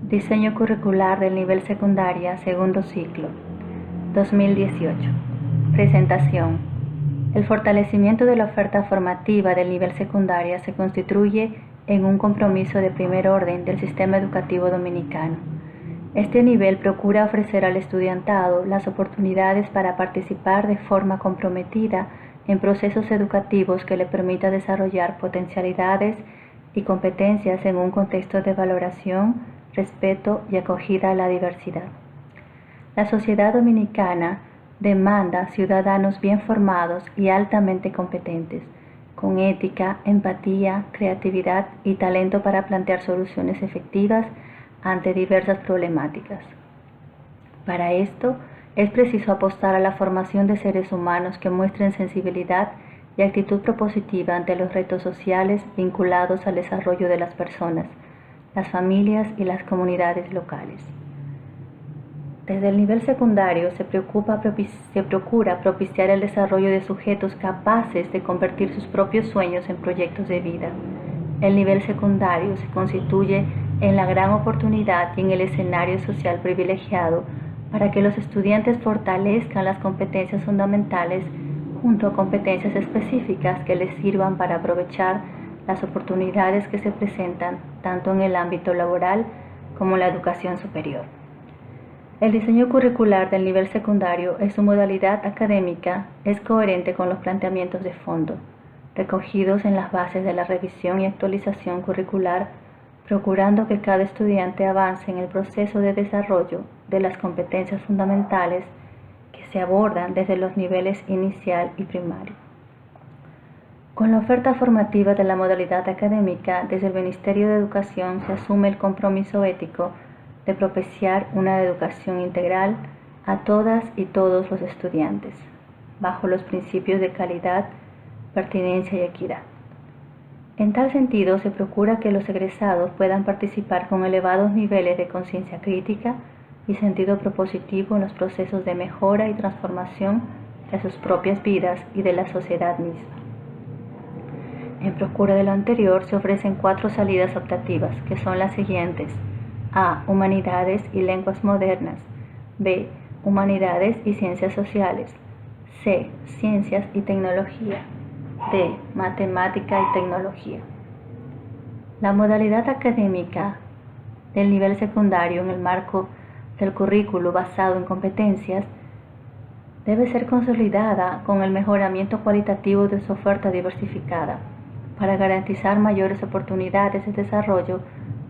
Diseño curricular del nivel secundaria, segundo ciclo, 2018. Presentación. El fortalecimiento de la oferta formativa del nivel secundaria se constituye en un compromiso de primer orden del sistema educativo dominicano. Este nivel procura ofrecer al estudiantado las oportunidades para participar de forma comprometida en procesos educativos que le permita desarrollar potencialidades y competencias en un contexto de valoración, respeto y acogida a la diversidad. La sociedad dominicana demanda ciudadanos bien formados y altamente competentes, con ética, empatía, creatividad y talento para plantear soluciones efectivas ante diversas problemáticas. Para esto, es preciso apostar a la formación de seres humanos que muestren sensibilidad y actitud propositiva ante los retos sociales vinculados al desarrollo de las personas, las familias y las comunidades locales. Desde el nivel secundario se procura propiciar el desarrollo de sujetos capaces de convertir sus propios sueños en proyectos de vida. El nivel secundario se constituye en la gran oportunidad y en el escenario social privilegiado para que los estudiantes fortalezcan las competencias fundamentales junto a competencias específicas que les sirvan para aprovechar las oportunidades que se presentan tanto en el ámbito laboral como en la educación superior. El diseño curricular del nivel secundario en su modalidad académica es coherente con los planteamientos de fondo, recogidos en las bases de la revisión y actualización curricular, procurando que cada estudiante avance en el proceso de desarrollo de las competencias fundamentales que se abordan desde los niveles inicial y primario. Con la oferta formativa de la modalidad académica, desde el Ministerio de Educación se asume el compromiso ético de propiciar una educación integral a todas y todos los estudiantes, bajo los principios de calidad, pertinencia y equidad. En tal sentido, se procura que los egresados puedan participar con elevados niveles de conciencia crítica y sentido propositivo en los procesos de mejora y transformación de sus propias vidas y de la sociedad misma. En procura de lo anterior, se ofrecen 4 salidas optativas, que son las siguientes: A. Humanidades y lenguas modernas. B. Humanidades y ciencias sociales. C. Ciencias y tecnología. D. Matemática y tecnología. La modalidad académica del nivel secundario en el marco del currículo basado en competencias debe ser consolidada con el mejoramiento cualitativo de su oferta diversificada para garantizar mayores oportunidades de desarrollo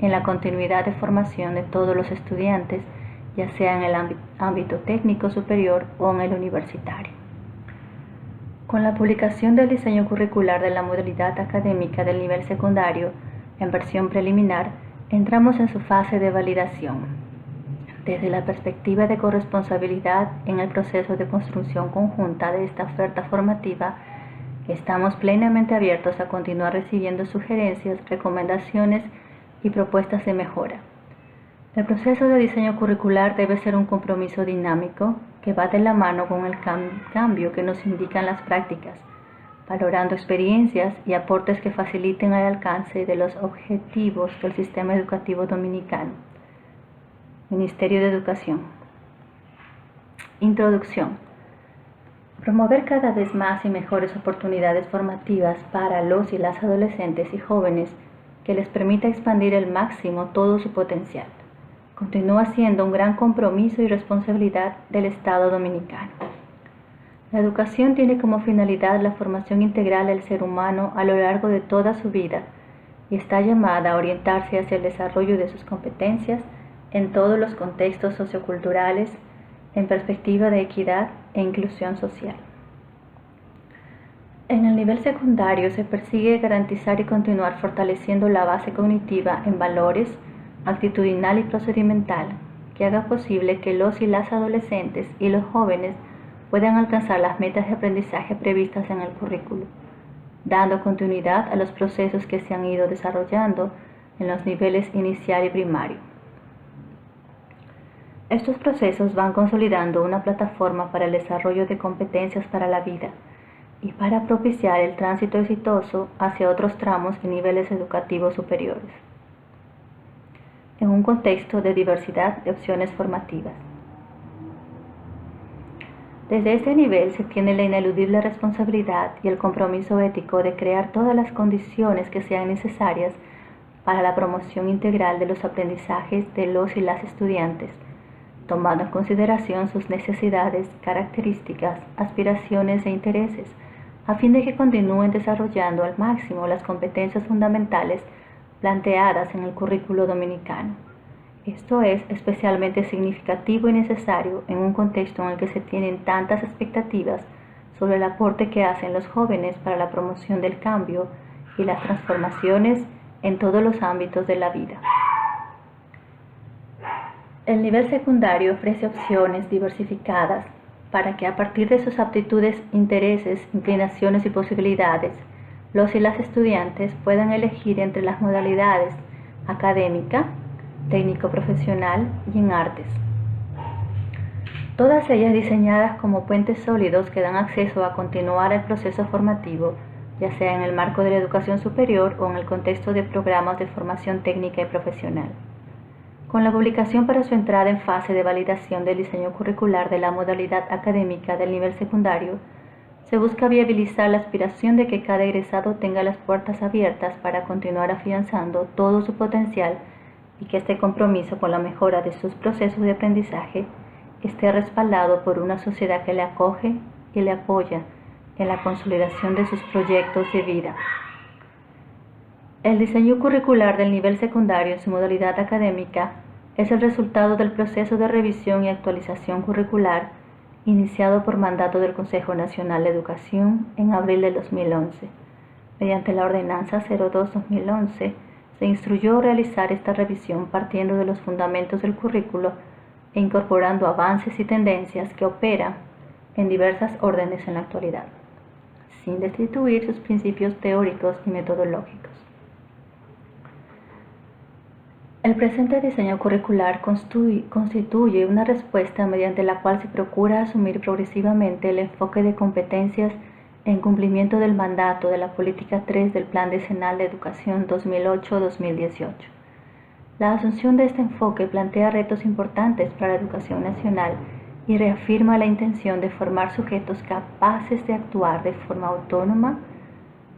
en la continuidad de formación de todos los estudiantes, ya sea en el ámbito técnico superior o en el universitario. Con la publicación del diseño curricular de la modalidad académica del nivel secundario en versión preliminar, entramos en su fase de validación. Desde la perspectiva de corresponsabilidad en el proceso de construcción conjunta de esta oferta formativa, estamos plenamente abiertos a continuar recibiendo sugerencias, recomendaciones y propuestas de mejora. El proceso de diseño curricular debe ser un compromiso dinámico que va de la mano con el cambio que nos indican las prácticas, valorando experiencias y aportes que faciliten el alcance de los objetivos del sistema educativo dominicano. Ministerio de Educación. Introducción. Promover cada vez más y mejores oportunidades formativas para los y las adolescentes y jóvenes que les permita expandir al máximo todo su potencial. Continúa siendo un gran compromiso y responsabilidad del Estado dominicano. La educación tiene como finalidad la formación integral del ser humano a lo largo de toda su vida y está llamada a orientarse hacia el desarrollo de sus competencias en todos los contextos socioculturales en perspectiva de equidad e inclusión social. En el nivel secundario se persigue garantizar y continuar fortaleciendo la base cognitiva en valores, actitudinal y procedimental, que haga posible que los y las adolescentes y los jóvenes puedan alcanzar las metas de aprendizaje previstas en el currículo, dando continuidad a los procesos que se han ido desarrollando en los niveles inicial y primario. Estos procesos van consolidando una plataforma para el desarrollo de competencias para la vida y para propiciar el tránsito exitoso hacia otros tramos y niveles educativos superiores. en un contexto de diversidad de opciones formativas. Desde este nivel se tiene la ineludible responsabilidad y el compromiso ético de crear todas las condiciones que sean necesarias para la promoción integral de los aprendizajes de los y las estudiantes, tomando en consideración sus necesidades, características, aspiraciones e intereses, a fin de que continúen desarrollando al máximo las competencias fundamentales planteadas en el currículo dominicano. Esto es especialmente significativo y necesario en un contexto en el que se tienen tantas expectativas sobre el aporte que hacen los jóvenes para la promoción del cambio y las transformaciones en todos los ámbitos de la vida. El nivel secundario ofrece opciones diversificadas para que a partir de sus aptitudes, intereses, inclinaciones y posibilidades, los y las estudiantes puedan elegir entre las modalidades académica, técnico-profesional y en artes. Todas ellas diseñadas como puentes sólidos que dan acceso a continuar el proceso formativo, ya sea en el marco de la educación superior o en el contexto de programas de formación técnica y profesional. Con la publicación para su entrada en fase de validación del diseño curricular de la modalidad académica del nivel secundario, se busca viabilizar la aspiración de que cada egresado tenga las puertas abiertas para continuar afianzando todo su potencial y que este compromiso con la mejora de sus procesos de aprendizaje esté respaldado por una sociedad que le acoge y le apoya en la consolidación de sus proyectos de vida. El diseño curricular del nivel secundario en su modalidad académica es el resultado del proceso de revisión y actualización curricular iniciado por mandato del Consejo Nacional de Educación en abril de 2011. Mediante la Ordenanza 02-2011, se instruyó realizar esta revisión partiendo de los fundamentos del currículo e incorporando avances y tendencias que operan en diversas órdenes en la actualidad, sin destituir sus principios teóricos y metodológicos. El presente diseño curricular constituye una respuesta mediante la cual se procura asumir progresivamente el enfoque de competencias en cumplimiento del mandato de la Política 3 del Plan Decenal de Educación 2008-2018. La asunción de este enfoque plantea retos importantes para la educación nacional y reafirma la intención de formar sujetos capaces de actuar de forma autónoma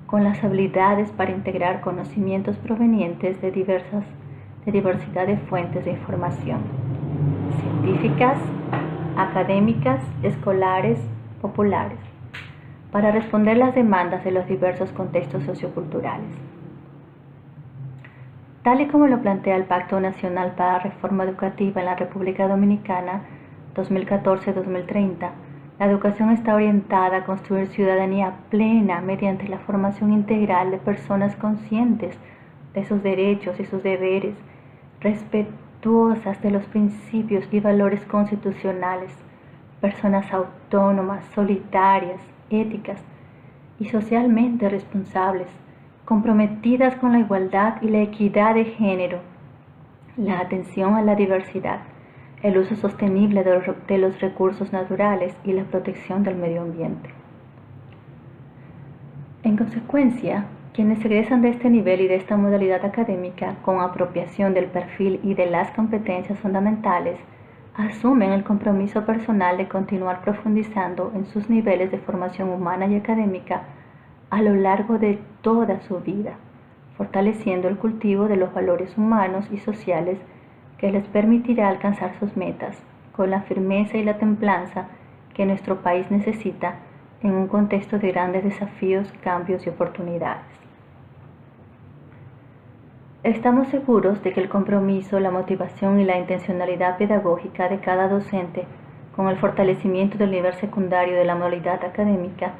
con las habilidades para integrar conocimientos provenientes de diversidad de fuentes de información, científicas, académicas, escolares, populares, para responder las demandas de los diversos contextos socioculturales. Tal y como lo plantea el Pacto Nacional para la Reforma Educativa en la República Dominicana 2014-2030, la educación está orientada a construir ciudadanía plena mediante la formación integral de personas conscientes de sus derechos y sus deberes, respetuosas de los principios y valores constitucionales, personas autónomas, solidarias, éticas y socialmente responsables, comprometidas con la igualdad y la equidad de género, la atención a la diversidad, el uso sostenible de los recursos naturales y la protección del medio ambiente. En consecuencia, quienes egresan de este nivel y de esta modalidad académica con apropiación del perfil y de las competencias fundamentales, asumen el compromiso personal de continuar profundizando en sus niveles de formación humana y académica a lo largo de toda su vida, fortaleciendo el cultivo de los valores humanos y sociales que les permitirá alcanzar sus metas con la firmeza y la templanza que nuestro país necesita en un contexto de grandes desafíos, cambios y oportunidades. Estamos seguros de que el compromiso, la motivación y la intencionalidad pedagógica de cada docente con el fortalecimiento del nivel secundario de la modalidad académica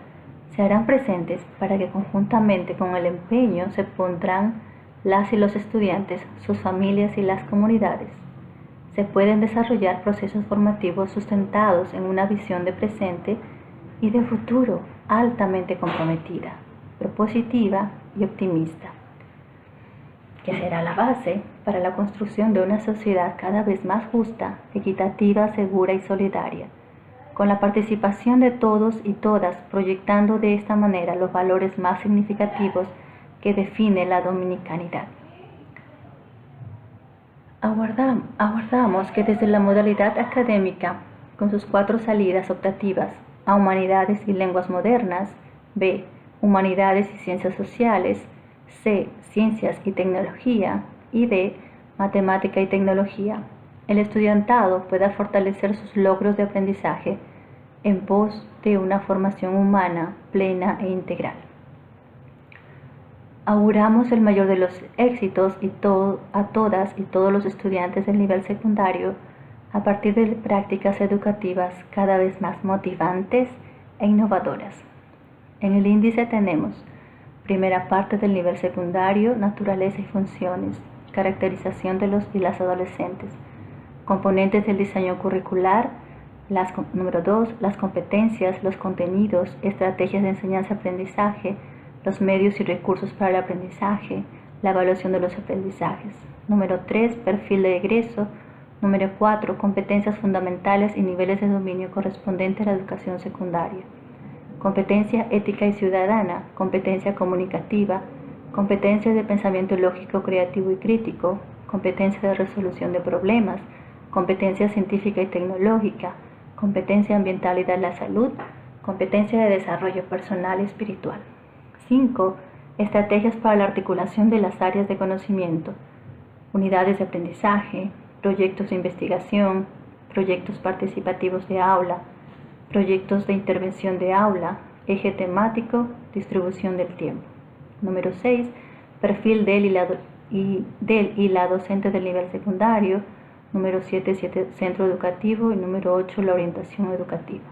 se harán presentes para que conjuntamente con el empeño se pondrán las y los estudiantes, sus familias y las comunidades. Se pueden desarrollar procesos formativos sustentados en una visión de presente y de futuro altamente comprometida, propositiva y optimista, que será la base para la construcción de una sociedad cada vez más justa, equitativa, segura y solidaria, con la participación de todos y todas, proyectando de esta manera los valores más significativos que define la dominicanidad. Aguardamos que desde la modalidad académica, con sus 4 salidas optativas a Humanidades y Lenguas Modernas, B. Humanidades y Ciencias Sociales, C. Ciencias y Tecnología y D. Matemática y Tecnología, el estudiantado pueda fortalecer sus logros de aprendizaje en pos de una formación humana plena e integral. Auguramos el mayor de los éxitos a todas y todos los estudiantes del nivel secundario a partir de prácticas educativas cada vez más motivantes e innovadoras. En el índice tenemos primera parte del nivel secundario, naturaleza y funciones, caracterización de los y las adolescentes, componentes del diseño curricular, número 2, las competencias, los contenidos, estrategias de enseñanza-aprendizaje, los medios y recursos para el aprendizaje, la evaluación de los aprendizajes. Número 3, perfil de egreso. Número 4, competencias fundamentales y niveles de dominio correspondientes a la educación secundaria. Competencia ética y ciudadana, competencia comunicativa, competencias de pensamiento lógico, creativo y crítico, competencia de resolución de problemas, competencia científica y tecnológica, competencia ambiental y de la salud, competencia de desarrollo personal y espiritual. 5. Estrategias para la articulación de las áreas de conocimiento, unidades de aprendizaje, proyectos de investigación, proyectos participativos de aula, proyectos de intervención de aula, eje temático, distribución del tiempo. Número 6. Perfil del y la docente del nivel secundario. Número 7, centro educativo. Y número 8, la orientación educativa.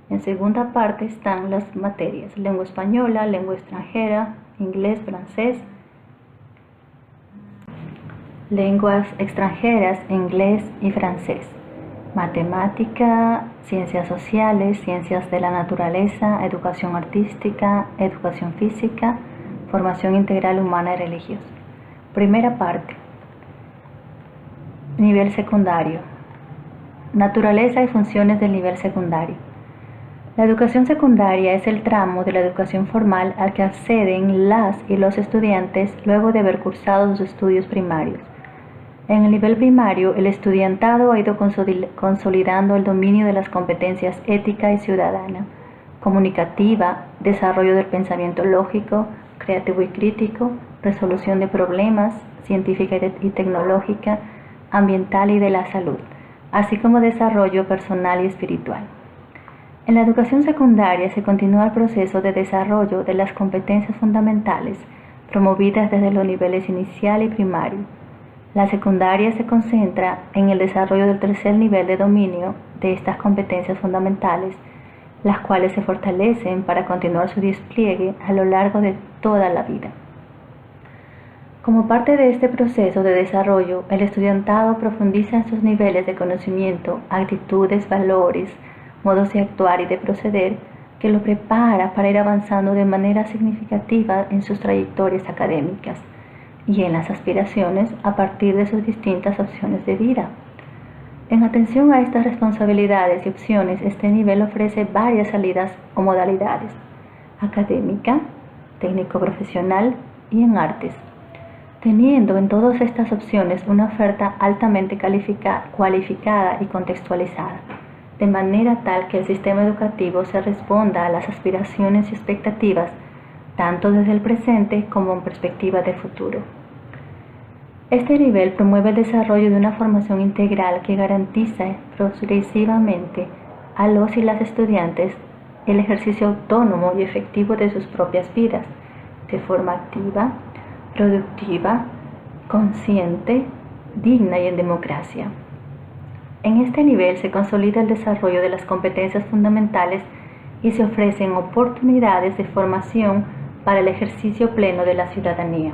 En segunda parte están las materias: lengua española, lengua extranjera, inglés, francés, lenguas extranjeras, inglés y francés, matemática, ciencias sociales, ciencias de la naturaleza, educación artística, educación física, formación integral humana y religiosa. Primera parte. Nivel secundario. Naturaleza y funciones del nivel secundario. La educación secundaria es el tramo de la educación formal al que acceden las y los estudiantes luego de haber cursado sus estudios primarios. En el nivel primario, el estudiantado ha ido consolidando el dominio de las competencias ética y ciudadana, comunicativa, desarrollo del pensamiento lógico, creativo y crítico, resolución de problemas, científica y tecnológica, ambiental y de la salud, así como desarrollo personal y espiritual. En la educación secundaria se continúa el proceso de desarrollo de las competencias fundamentales promovidas desde los niveles inicial y primario. La secundaria se concentra en el desarrollo del tercer nivel de dominio de estas competencias fundamentales, las cuales se fortalecen para continuar su despliegue a lo largo de toda la vida. Como parte de este proceso de desarrollo, el estudiantado profundiza en sus niveles de conocimiento, actitudes, valores, modos de actuar y de proceder, que lo prepara para ir avanzando de manera significativa en sus trayectorias académicas y en las aspiraciones a partir de sus distintas opciones de vida. En atención a estas responsabilidades y opciones, este nivel ofrece varias salidas o modalidades: académica, técnico-profesional y en artes, teniendo en todas estas opciones una oferta altamente cualificada y contextualizada, de manera tal que el sistema educativo se responda a las aspiraciones y expectativas tanto desde el presente como en perspectiva de futuro. Este nivel promueve el desarrollo de una formación integral que garantiza progresivamente a los y las estudiantes el ejercicio autónomo y efectivo de sus propias vidas, de forma activa, productiva, consciente, digna y en democracia. En este nivel se consolida el desarrollo de las competencias fundamentales y se ofrecen oportunidades de formación para el ejercicio pleno de la ciudadanía.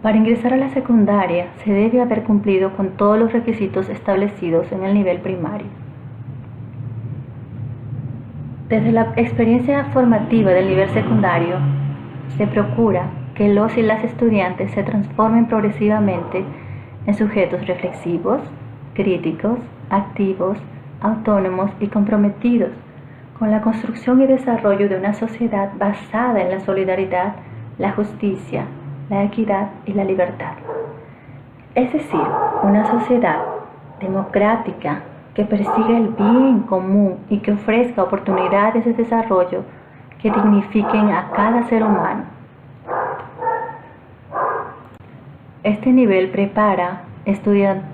Para ingresar a la secundaria se debe haber cumplido con todos los requisitos establecidos en el nivel primario. Desde la experiencia formativa del nivel secundario, se procura que los y las estudiantes se transformen progresivamente en sujetos reflexivos, críticos, activos, autónomos y comprometidos con la construcción y desarrollo de una sociedad basada en la solidaridad, la justicia, la equidad y la libertad. Es decir, una sociedad democrática que persiga el bien común y que ofrezca oportunidades de desarrollo que dignifiquen a cada ser humano. Este nivel prepara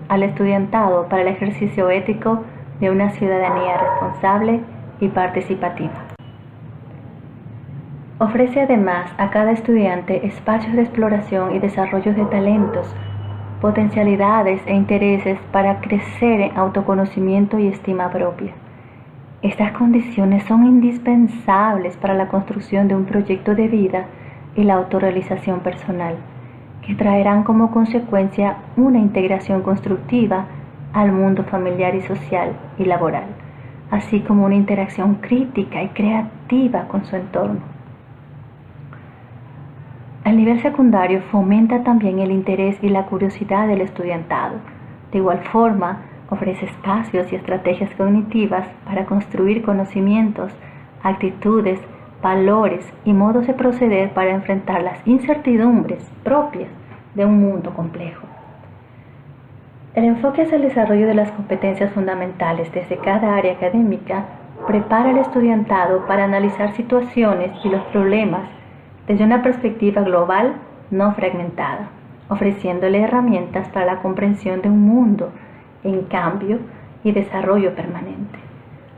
al estudiantado para el ejercicio ético de una ciudadanía responsable y participativa. Ofrece además a cada estudiante espacios de exploración y desarrollo de talentos, potencialidades e intereses para crecer en autoconocimiento y estima propia. Estas condiciones son indispensables para la construcción de un proyecto de vida y la autorrealización personal, que traerán como consecuencia una integración constructiva al mundo familiar y social y laboral, así como una interacción crítica y creativa con su entorno. El nivel secundario fomenta también el interés y la curiosidad del estudiantado. De igual forma, ofrece espacios y estrategias cognitivas para construir conocimientos, actitudes, valores y modos de proceder para enfrentar las incertidumbres propias de un mundo complejo. El enfoque hacia el desarrollo de las competencias fundamentales desde cada área académica prepara al estudiantado para analizar situaciones y los problemas desde una perspectiva global no fragmentada, ofreciéndole herramientas para la comprensión de un mundo en cambio y desarrollo permanente,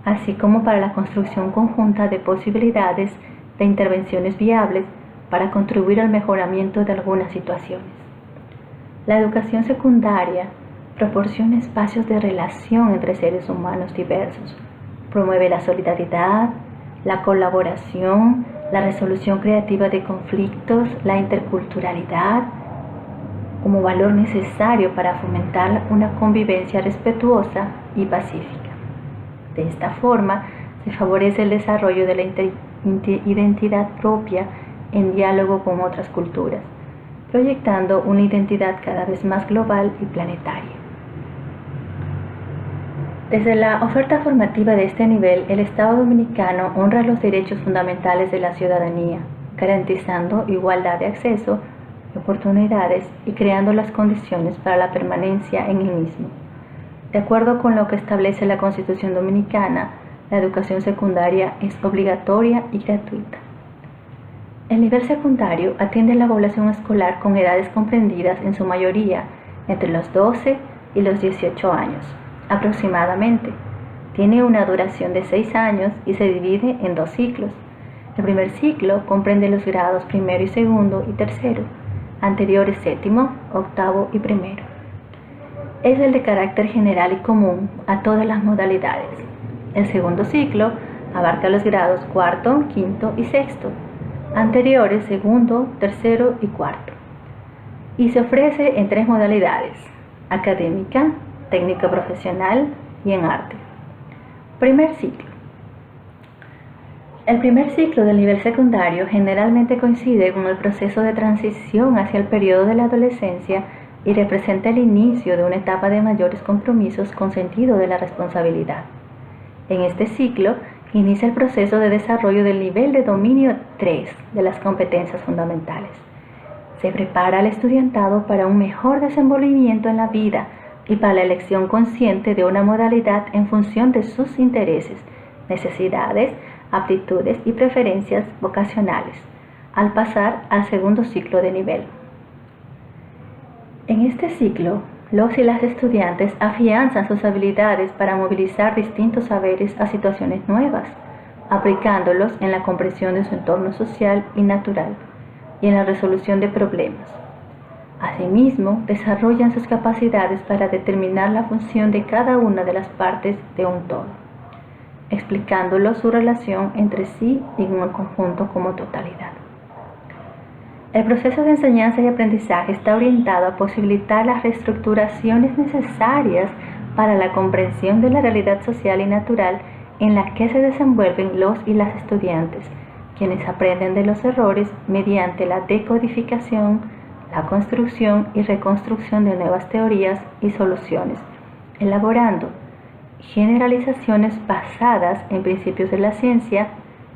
así como para la construcción conjunta de posibilidades de intervenciones viables para contribuir al mejoramiento de algunas situaciones. La educación secundaria proporciona espacios de relación entre seres humanos diversos, promueve la solidaridad, la colaboración, la resolución creativa de conflictos, la interculturalidad, como valor necesario para fomentar una convivencia respetuosa y pacífica. De esta forma, se favorece el desarrollo de la identidad propia en diálogo con otras culturas, proyectando una identidad cada vez más global y planetaria. Desde la oferta formativa de este nivel, el Estado dominicano honra los derechos fundamentales de la ciudadanía, garantizando igualdad de acceso, oportunidades y creando las condiciones para la permanencia en el mismo. De acuerdo con lo que establece la Constitución Dominicana, la educación secundaria es obligatoria y gratuita. El nivel secundario atiende a la población escolar con edades comprendidas en su mayoría entre los 12 y los 18 años, aproximadamente. Tiene una duración de 6 años y se divide en 2 ciclos. El primer ciclo comprende los grados primero y segundo y tercero, anteriores séptimo, octavo y primero. Es el de carácter general y común a todas las modalidades. El segundo ciclo abarca los grados cuarto, quinto y sexto, anteriores segundo, tercero y cuarto, y se ofrece en 3 modalidades: académica, técnico profesional y en arte. Primer ciclo. El primer ciclo del nivel secundario generalmente coincide con el proceso de transición hacia el periodo de la adolescencia y representa el inicio de una etapa de mayores compromisos con sentido de la responsabilidad. En este ciclo inicia el proceso de desarrollo del nivel de dominio 3 de las competencias fundamentales. Se prepara al estudiantado para un mejor desenvolvimiento en la vida y para la elección consciente de una modalidad en función de sus intereses, necesidades, aptitudes y preferencias vocacionales, al pasar al segundo ciclo de nivel. En este ciclo, los y las estudiantes afianzan sus habilidades para movilizar distintos saberes a situaciones nuevas, aplicándolos en la comprensión de su entorno social y natural y en la resolución de problemas. Asimismo, desarrollan sus capacidades para determinar la función de cada una de las partes de un todo, explicándolos su relación entre sí y en un conjunto como totalidad. El proceso de enseñanza y aprendizaje está orientado a posibilitar las reestructuraciones necesarias para la comprensión de la realidad social y natural en la que se desenvuelven los y las estudiantes, quienes aprenden de los errores mediante la decodificación, la construcción y reconstrucción de nuevas teorías y soluciones, elaborando generalizaciones basadas en principios de la ciencia,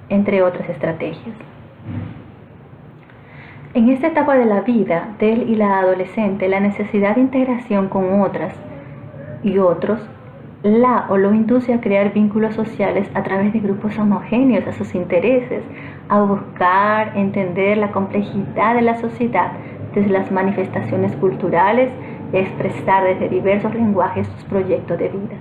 entre otras estrategias. En esta etapa de la vida del y la adolescente, la necesidad de integración con otras y otros la o lo induce a crear vínculos sociales a través de grupos homogéneos a sus intereses, a buscar entender la complejidad de la sociedad desde las manifestaciones culturales y a expresar desde diversos lenguajes sus proyectos de vida,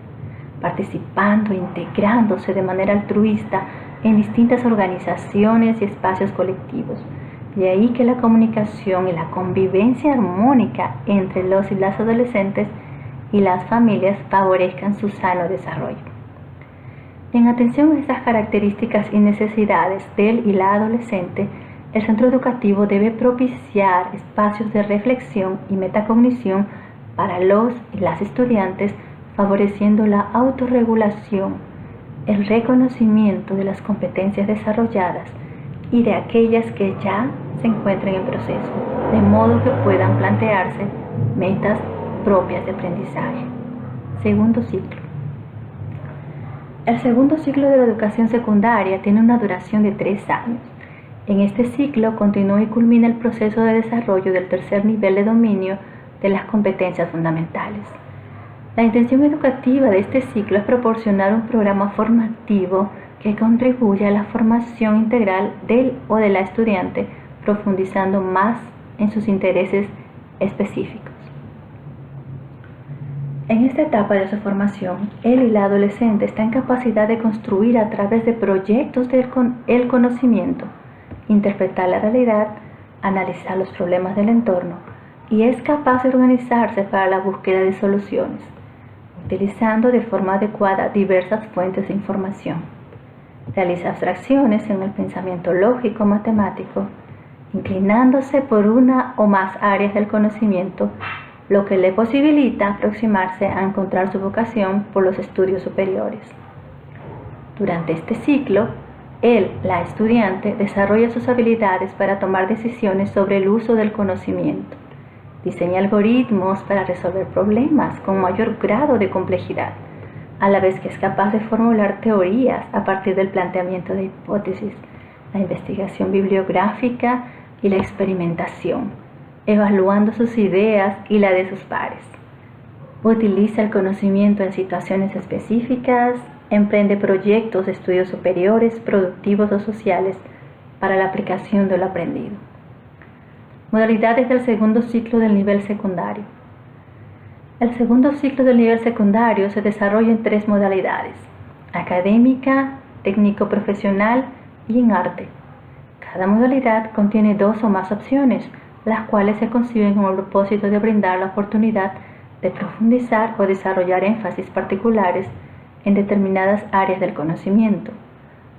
participando e integrándose de manera altruista en distintas organizaciones y espacios colectivos. De ahí que la comunicación y la convivencia armónica entre los y las adolescentes y las familias favorezcan su sano desarrollo. En atención a estas características y necesidades del y la adolescente, el centro educativo debe propiciar espacios de reflexión y metacognición para los y las estudiantes, favoreciendo la autorregulación, el reconocimiento de las competencias desarrolladas y de aquellas que ya se encuentren en proceso, de modo que puedan plantearse metas propias de aprendizaje. Segundo ciclo. El segundo ciclo de la educación secundaria tiene una duración de 3 años. En este ciclo continúa y culmina el proceso de desarrollo del tercer nivel de dominio de las competencias fundamentales. La intención educativa de este ciclo es proporcionar un programa formativo que contribuya a la formación integral del o de la estudiante, profundizando más en sus intereses específicos. En esta etapa de su formación, él y la adolescente está en capacidad de construir a través de proyectos el conocimiento, interpretar la realidad, analizar los problemas del entorno y es capaz de organizarse para la búsqueda de soluciones, utilizando de forma adecuada diversas fuentes de información. Realiza abstracciones en el pensamiento lógico matemático, inclinándose por una o más áreas del conocimiento, lo que le posibilita aproximarse a encontrar su vocación por los estudios superiores. Durante este ciclo, él, la estudiante, desarrolla sus habilidades para tomar decisiones sobre el uso del conocimiento, diseña algoritmos para resolver problemas con mayor grado de complejidad, a la vez que es capaz de formular teorías a partir del planteamiento de hipótesis, la investigación bibliográfica y la experimentación, evaluando sus ideas y la de sus pares. Utiliza el conocimiento en situaciones específicas, emprende proyectos de estudios superiores, productivos o sociales para la aplicación de lo aprendido. Modalidades del segundo ciclo del nivel secundario. El segundo ciclo del nivel secundario se desarrolla en 3 modalidades: académica, técnico-profesional y en arte. Cada modalidad contiene 2 o más opciones, las cuales se conciben con el propósito de brindar la oportunidad de profundizar o desarrollar énfasis particulares en determinadas áreas del conocimiento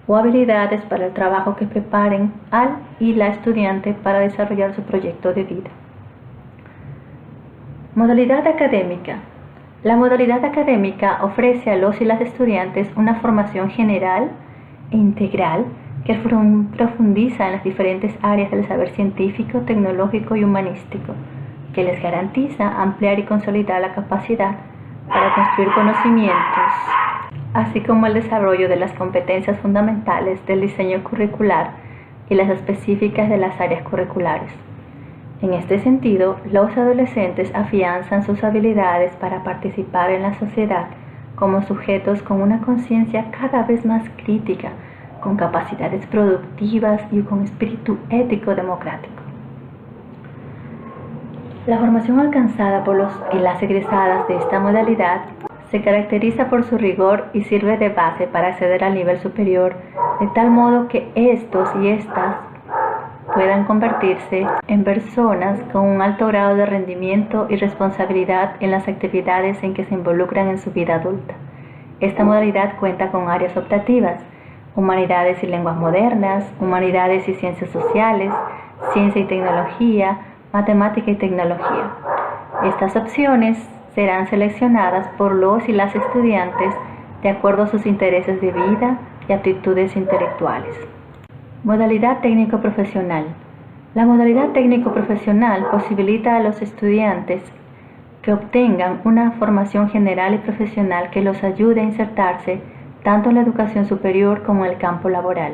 o habilidades para el trabajo que preparen al y la estudiante para desarrollar su proyecto de vida. Modalidad académica. La modalidad académica ofrece a los y las estudiantes una formación general e integral que profundiza en las diferentes áreas del saber científico, tecnológico y humanístico, que les garantiza ampliar y consolidar la capacidad para construir conocimientos, así como el desarrollo de las competencias fundamentales del diseño curricular y las específicas de las áreas curriculares. En este sentido, los adolescentes afianzan sus habilidades para participar en la sociedad como sujetos con una conciencia cada vez más crítica, con capacidades productivas y con espíritu ético democrático. La formación alcanzada por los y las egresadas de esta modalidad se caracteriza por su rigor y sirve de base para acceder al nivel superior, de tal modo que estos y estas puedan convertirse en personas con un alto grado de rendimiento y responsabilidad en las actividades en que se involucran en su vida adulta. Esta modalidad cuenta con áreas optativas: humanidades y lenguas modernas, humanidades y ciencias sociales, ciencia y tecnología, matemática y tecnología. Estas opciones serán seleccionadas por los y las estudiantes de acuerdo a sus intereses de vida y aptitudes intelectuales. Modalidad técnico-profesional. La modalidad técnico-profesional posibilita a los estudiantes que obtengan una formación general y profesional que los ayude a insertarse tanto en la educación superior como en el campo laboral,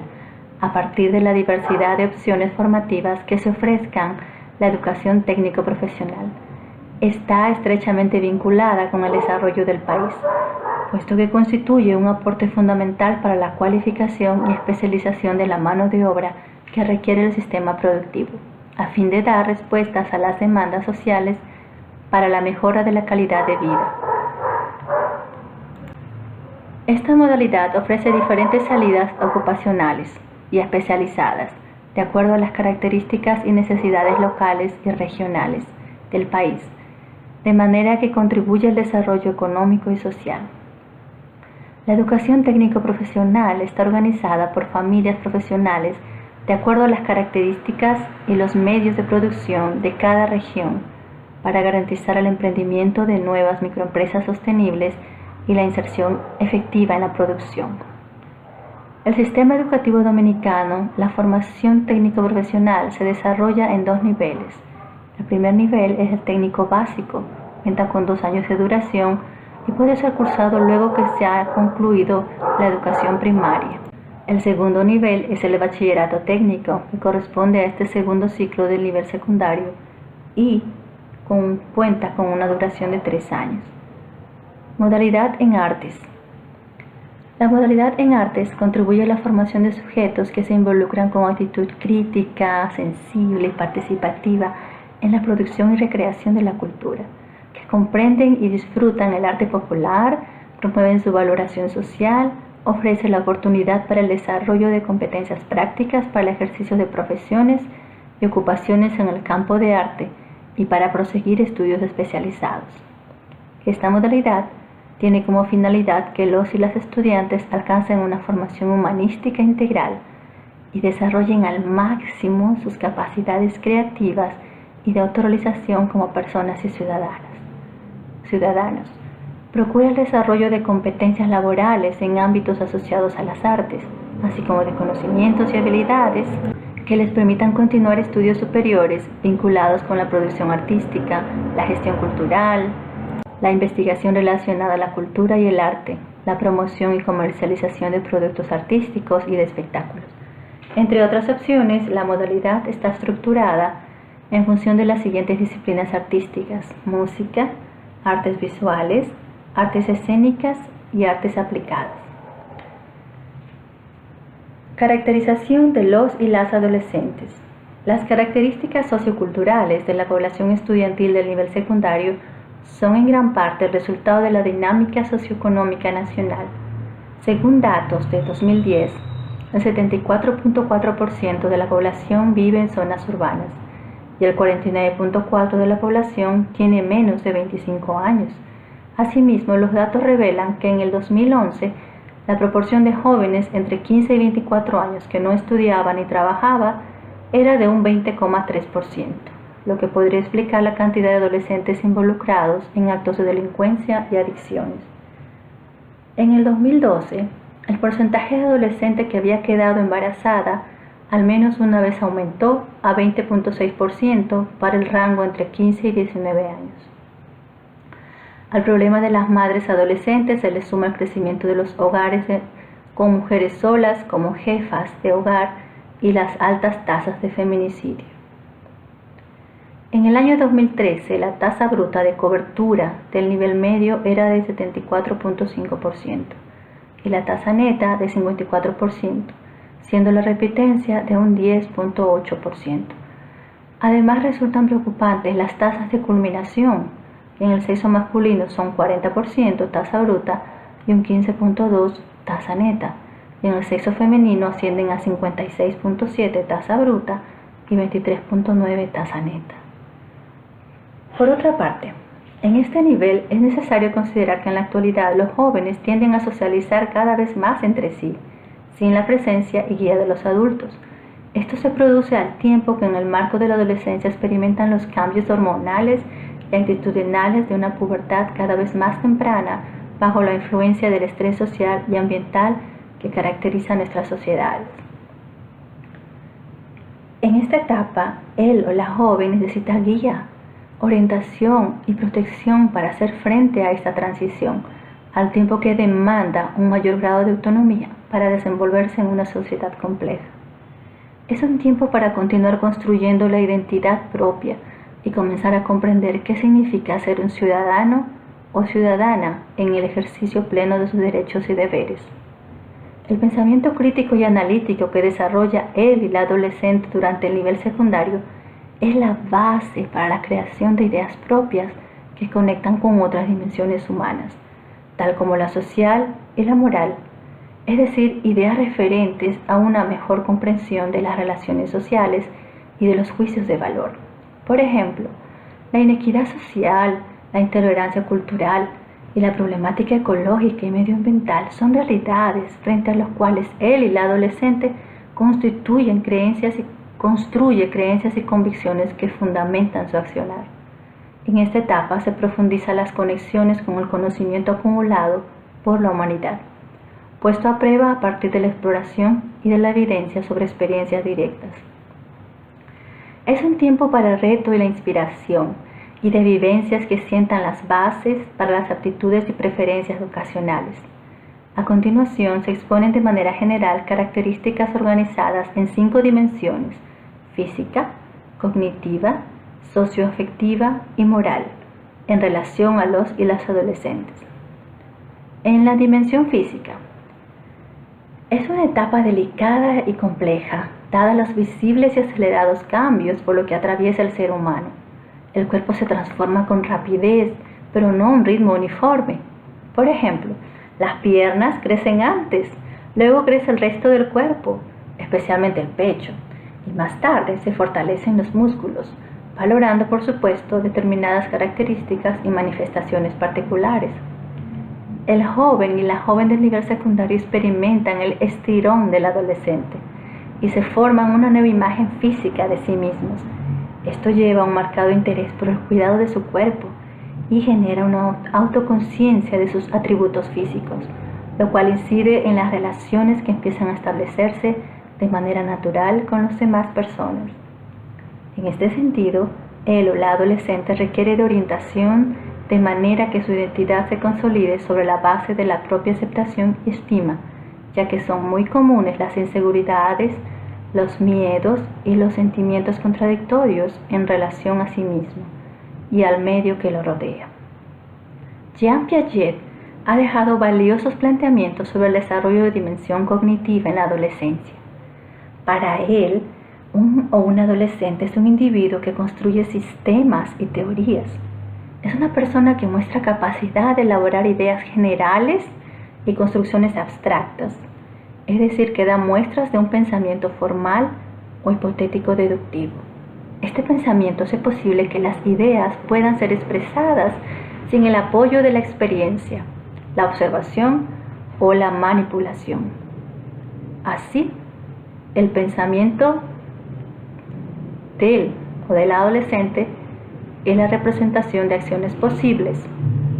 a partir de la diversidad de opciones formativas que se ofrezcan la educación técnico-profesional. Está estrechamente vinculada con el desarrollo del país, puesto que constituye un aporte fundamental para la cualificación y especialización de la mano de obra que requiere el sistema productivo, a fin de dar respuestas a las demandas sociales para la mejora de la calidad de vida. Esta modalidad ofrece diferentes salidas ocupacionales y especializadas, de acuerdo a las características y necesidades locales y regionales del país, de manera que contribuye al desarrollo económico y social. La educación técnico-profesional está organizada por familias profesionales de acuerdo a las características y los medios de producción de cada región para garantizar el emprendimiento de nuevas microempresas sostenibles y la inserción efectiva en la producción. El sistema educativo dominicano, la formación técnico-profesional se desarrolla en dos niveles. El primer nivel es el técnico básico, cuenta con 2 años de duración y puede ser cursado luego que se ha concluido la educación primaria. El segundo nivel es el bachillerato técnico, que corresponde a este segundo ciclo del nivel secundario y cuenta con una duración de 3 años. Modalidad en artes. La modalidad en artes contribuye a la formación de sujetos que se involucran con actitud crítica, sensible y participativa en la producción y recreación de la cultura, que comprenden y disfrutan el arte popular, promueven su valoración social, ofrece la oportunidad para el desarrollo de competencias prácticas para el ejercicio de profesiones y ocupaciones en el campo de arte y para proseguir estudios especializados. Esta modalidad tiene como finalidad que los y las estudiantes alcancen una formación humanística integral y desarrollen al máximo sus capacidades creativas y de autorrealización como personas y ciudadanos. Procura el desarrollo de competencias laborales en ámbitos asociados a las artes, así como de conocimientos y habilidades que les permitan continuar estudios superiores vinculados con la producción artística, la gestión cultural, la investigación relacionada a la cultura y el arte, la promoción y comercialización de productos artísticos y de espectáculos. Entre otras opciones, la modalidad está estructurada en función de las siguientes disciplinas artísticas: música, artes visuales, artes escénicas y artes aplicadas. Caracterización de los y las adolescentes. Las características socioculturales de la población estudiantil del nivel secundario son en gran parte el resultado de la dinámica socioeconómica nacional. Según datos de 2010, el 74.4% de la población vive en zonas urbanas y el 49.4% de la población tiene menos de 25 años. Asimismo, los datos revelan que en el 2011, la proporción de jóvenes entre 15 y 24 años que no estudiaba ni trabajaba era de un 20,3%. Lo que podría explicar la cantidad de adolescentes involucrados en actos de delincuencia y adicciones. En el 2012, el porcentaje de adolescentes que había quedado embarazada al menos una vez aumentó a 20,6% para el rango entre 15 y 19 años. Al problema de las madres adolescentes se le suma el crecimiento de los hogares con mujeres solas como jefas de hogar y las altas tasas de feminicidio. En el año 2013, la tasa bruta de cobertura del nivel medio era de 74,5% y la tasa neta de 54%, siendo la repitencia de un 10,8%. Además, resultan preocupantes las tasas de culminación, que en el sexo masculino son 40% tasa bruta y un 15,2% tasa neta, y en el sexo femenino ascienden a 56,7% tasa bruta y 23,9% tasa neta. Por otra parte, en este nivel es necesario considerar que en la actualidad los jóvenes tienden a socializar cada vez más entre sí, sin la presencia y guía de los adultos. Esto se produce al tiempo que en el marco de la adolescencia experimentan los cambios hormonales y actitudinales de una pubertad cada vez más temprana bajo la influencia del estrés social y ambiental que caracteriza nuestras sociedades. En esta etapa, él o la joven necesita guía, orientación y protección para hacer frente a esta transición, al tiempo que demanda un mayor grado de autonomía para desenvolverse en una sociedad compleja. Es un tiempo para continuar construyendo la identidad propia y comenzar a comprender qué significa ser un ciudadano o ciudadana en el ejercicio pleno de sus derechos y deberes. El pensamiento crítico y analítico que desarrolla él y la adolescente durante el nivel secundario es la base para la creación de ideas propias que conectan con otras dimensiones humanas, tal como la social y la moral, es decir, ideas referentes a una mejor comprensión de las relaciones sociales y de los juicios de valor. Por ejemplo, la inequidad social, la intolerancia cultural y la problemática ecológica y medioambiental son realidades frente a las cuales él y la adolescente construye creencias y convicciones que fundamentan su accionar. En esta etapa se profundizan las conexiones con el conocimiento acumulado por la humanidad, puesto a prueba a partir de la exploración y de la evidencia sobre experiencias directas. Es un tiempo para el reto y la inspiración, y de vivencias que sientan las bases para las aptitudes y preferencias ocasionales. A continuación se exponen de manera general características organizadas en 5 dimensiones: física, cognitiva, socioafectiva y moral, en relación a los y las adolescentes. En la dimensión física, es una etapa delicada y compleja, dadas los visibles y acelerados cambios por lo que atraviesa el ser humano. El cuerpo se transforma con rapidez, pero no a un ritmo uniforme. Por ejemplo, las piernas crecen antes, luego crece el resto del cuerpo, especialmente el pecho, y más tarde se fortalecen los músculos, valorando por supuesto determinadas características y manifestaciones particulares. El joven y la joven del nivel secundario experimentan el estirón del adolescente y se forman una nueva imagen física de sí mismos. Esto lleva a un marcado interés por el cuidado de su cuerpo y genera una autoconciencia de sus atributos físicos, lo cual incide en las relaciones que empiezan a establecerse de manera natural con las demás personas. En este sentido, él o la adolescente requiere de orientación de manera que su identidad se consolide sobre la base de la propia aceptación y estima, ya que son muy comunes las inseguridades, los miedos y los sentimientos contradictorios en relación a sí mismo y al medio que lo rodea. Jean Piaget ha dejado valiosos planteamientos sobre el desarrollo de dimensión cognitiva en la adolescencia. Para él, un o una adolescente es un individuo que construye sistemas y teorías. Es una persona que muestra capacidad de elaborar ideas generales y construcciones abstractas, es decir, que da muestras de un pensamiento formal o hipotético deductivo. Este pensamiento hace posible que las ideas puedan ser expresadas sin el apoyo de la experiencia, la observación o la manipulación. Así, el pensamiento del o del adolescente es la representación de acciones posibles,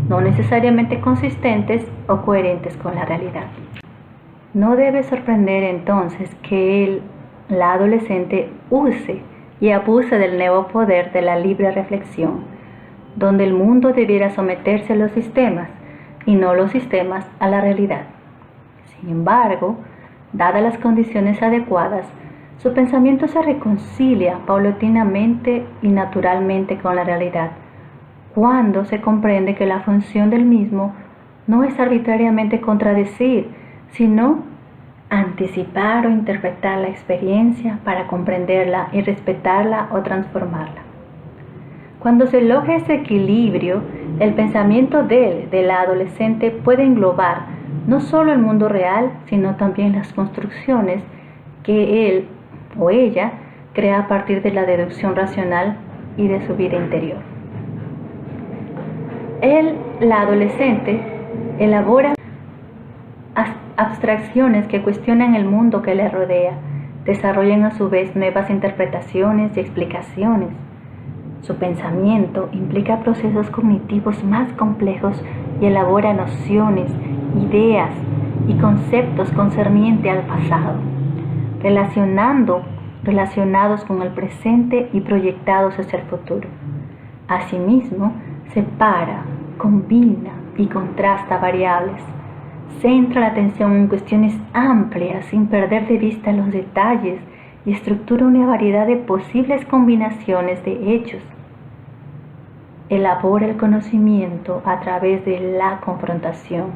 no necesariamente consistentes o coherentes con la realidad. No debe sorprender entonces que la adolescente use y abuse del nuevo poder de la libre reflexión, donde el mundo debiera someterse a los sistemas y no los sistemas a la realidad. Sin embargo, dadas las condiciones adecuadas, su pensamiento se reconcilia paulatinamente y naturalmente con la realidad, cuando se comprende que la función del mismo no es arbitrariamente contradecir, sino anticipar o interpretar la experiencia para comprenderla y respetarla o transformarla. Cuando se logra ese equilibrio, el pensamiento de la adolescente puede englobar no solo el mundo real, sino también las construcciones que él o ella crea a partir de la deducción racional y de su vida interior. La adolescente, elabora abstracciones que cuestionan el mundo que le rodea, desarrollan a su vez nuevas interpretaciones y explicaciones. Su pensamiento implica procesos cognitivos más complejos y elabora nociones, ideas y conceptos concernientes al pasado, relacionados con el presente y proyectados hacia el futuro. Asimismo, separa, combina y contrasta variables. Centra la atención en cuestiones amplias sin perder de vista los detalles y estructura una variedad de posibles combinaciones de hechos. Elabora el conocimiento a través de la confrontación,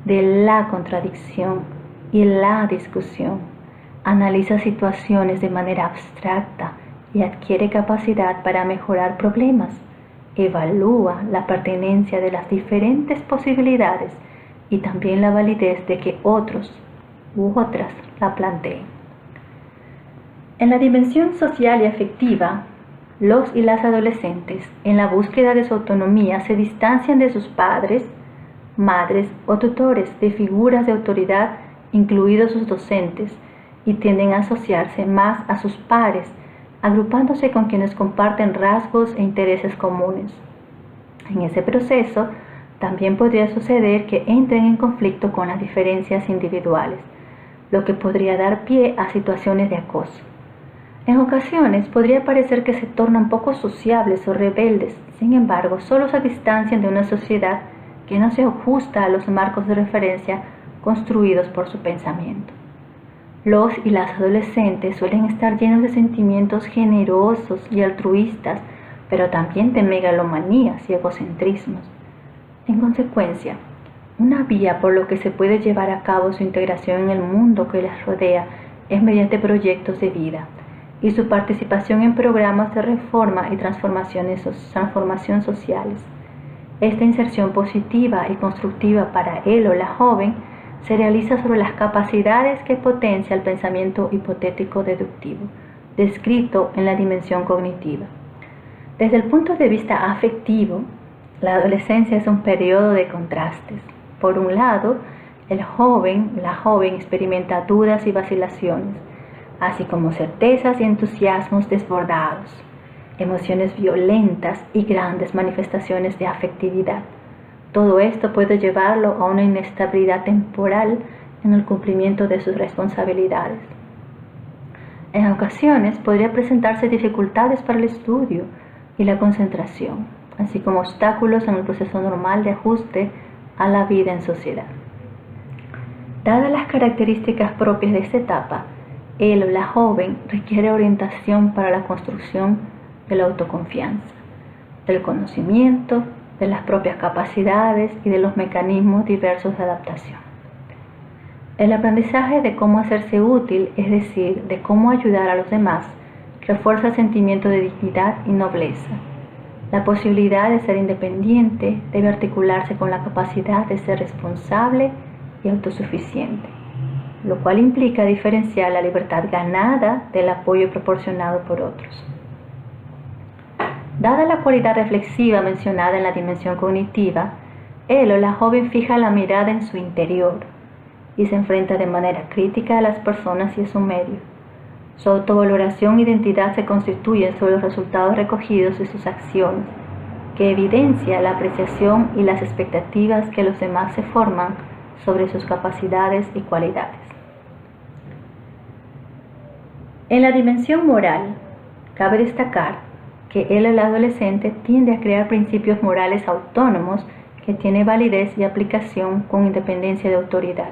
de la contradicción y la discusión. Analiza situaciones de manera abstracta y adquiere capacidad para mejorar problemas. Evalúa la pertinencia de las diferentes posibilidades y también la validez de que otros u otras la planteen. En la dimensión social y afectiva, los y las adolescentes, en la búsqueda de su autonomía, se distancian de sus padres, madres o tutores, de figuras de autoridad, incluidos sus docentes, y tienden a asociarse más a sus pares, agrupándose con quienes comparten rasgos e intereses comunes. En ese proceso, también podría suceder que entren en conflicto con las diferencias individuales, lo que podría dar pie a situaciones de acoso. En ocasiones podría parecer que se tornan poco sociables o rebeldes, sin embargo, solo se distancian de una sociedad que no se ajusta a los marcos de referencia construidos por su pensamiento. Los y las adolescentes suelen estar llenos de sentimientos generosos y altruistas, pero también de megalomanías y egocentrismos. En consecuencia, una vía por lo que se puede llevar a cabo su integración en el mundo que les rodea es mediante proyectos de vida y su participación en programas de reforma y transformación sociales. Esta inserción positiva y constructiva para él o la joven se realiza sobre las capacidades que potencia el pensamiento hipotético deductivo, descrito en la dimensión cognitiva. Desde el punto de vista afectivo, la adolescencia es un periodo de contrastes. Por un lado, la joven experimenta dudas y vacilaciones, así como certezas y entusiasmos desbordados, emociones violentas y grandes manifestaciones de afectividad. Todo esto puede llevarlo a una inestabilidad temporal en el cumplimiento de sus responsabilidades. En ocasiones podría presentarse dificultades para el estudio y la concentración, así como obstáculos en el proceso normal de ajuste a la vida en sociedad. Dadas las características propias de esta etapa, él o la joven requiere orientación para la construcción de la autoconfianza, del conocimiento, de las propias capacidades y de los mecanismos diversos de adaptación. El aprendizaje de cómo hacerse útil, es decir, de cómo ayudar a los demás, refuerza el sentimiento de dignidad y nobleza. La posibilidad de ser independiente debe articularse con la capacidad de ser responsable y autosuficiente, lo cual implica diferenciar la libertad ganada del apoyo proporcionado por otros. Dada la cualidad reflexiva mencionada en la dimensión cognitiva, él o la joven fija la mirada en su interior y se enfrenta de manera crítica a las personas y a su medio. Su autovaloración e identidad se constituyen sobre los resultados recogidos de sus acciones, que evidencia la apreciación y las expectativas que los demás se forman sobre sus capacidades y cualidades. En la dimensión moral, cabe destacar que él o el adolescente tiende a crear principios morales autónomos que tienen validez y aplicación con independencia de autoridad.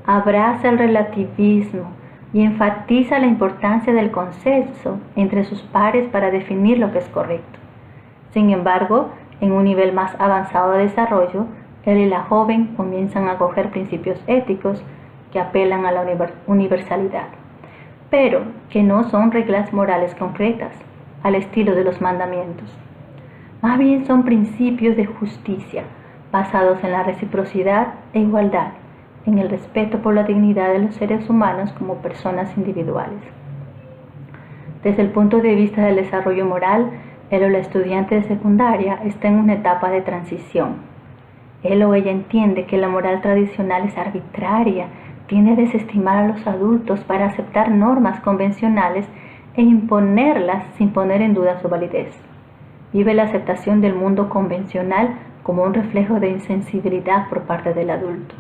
Abraza el relativismo y enfatiza la importancia del consenso entre sus pares para definir lo que es correcto. Sin embargo, en un nivel más avanzado de desarrollo, él y la joven comienzan a acoger principios éticos que apelan a la universalidad, pero que no son reglas morales concretas, al estilo de los mandamientos. Más bien son principios de justicia, basados en la reciprocidad e igualdad, en el respeto por la dignidad de los seres humanos como personas individuales. Desde el punto de vista del desarrollo moral, él o la estudiante de secundaria está en una etapa de transición. Él o ella entiende que la moral tradicional es arbitraria, tiende a desestimar a los adultos para aceptar normas convencionales e imponerlas sin poner en duda su validez. Vive la aceptación del mundo convencional como un reflejo de insensibilidad por parte del adulto.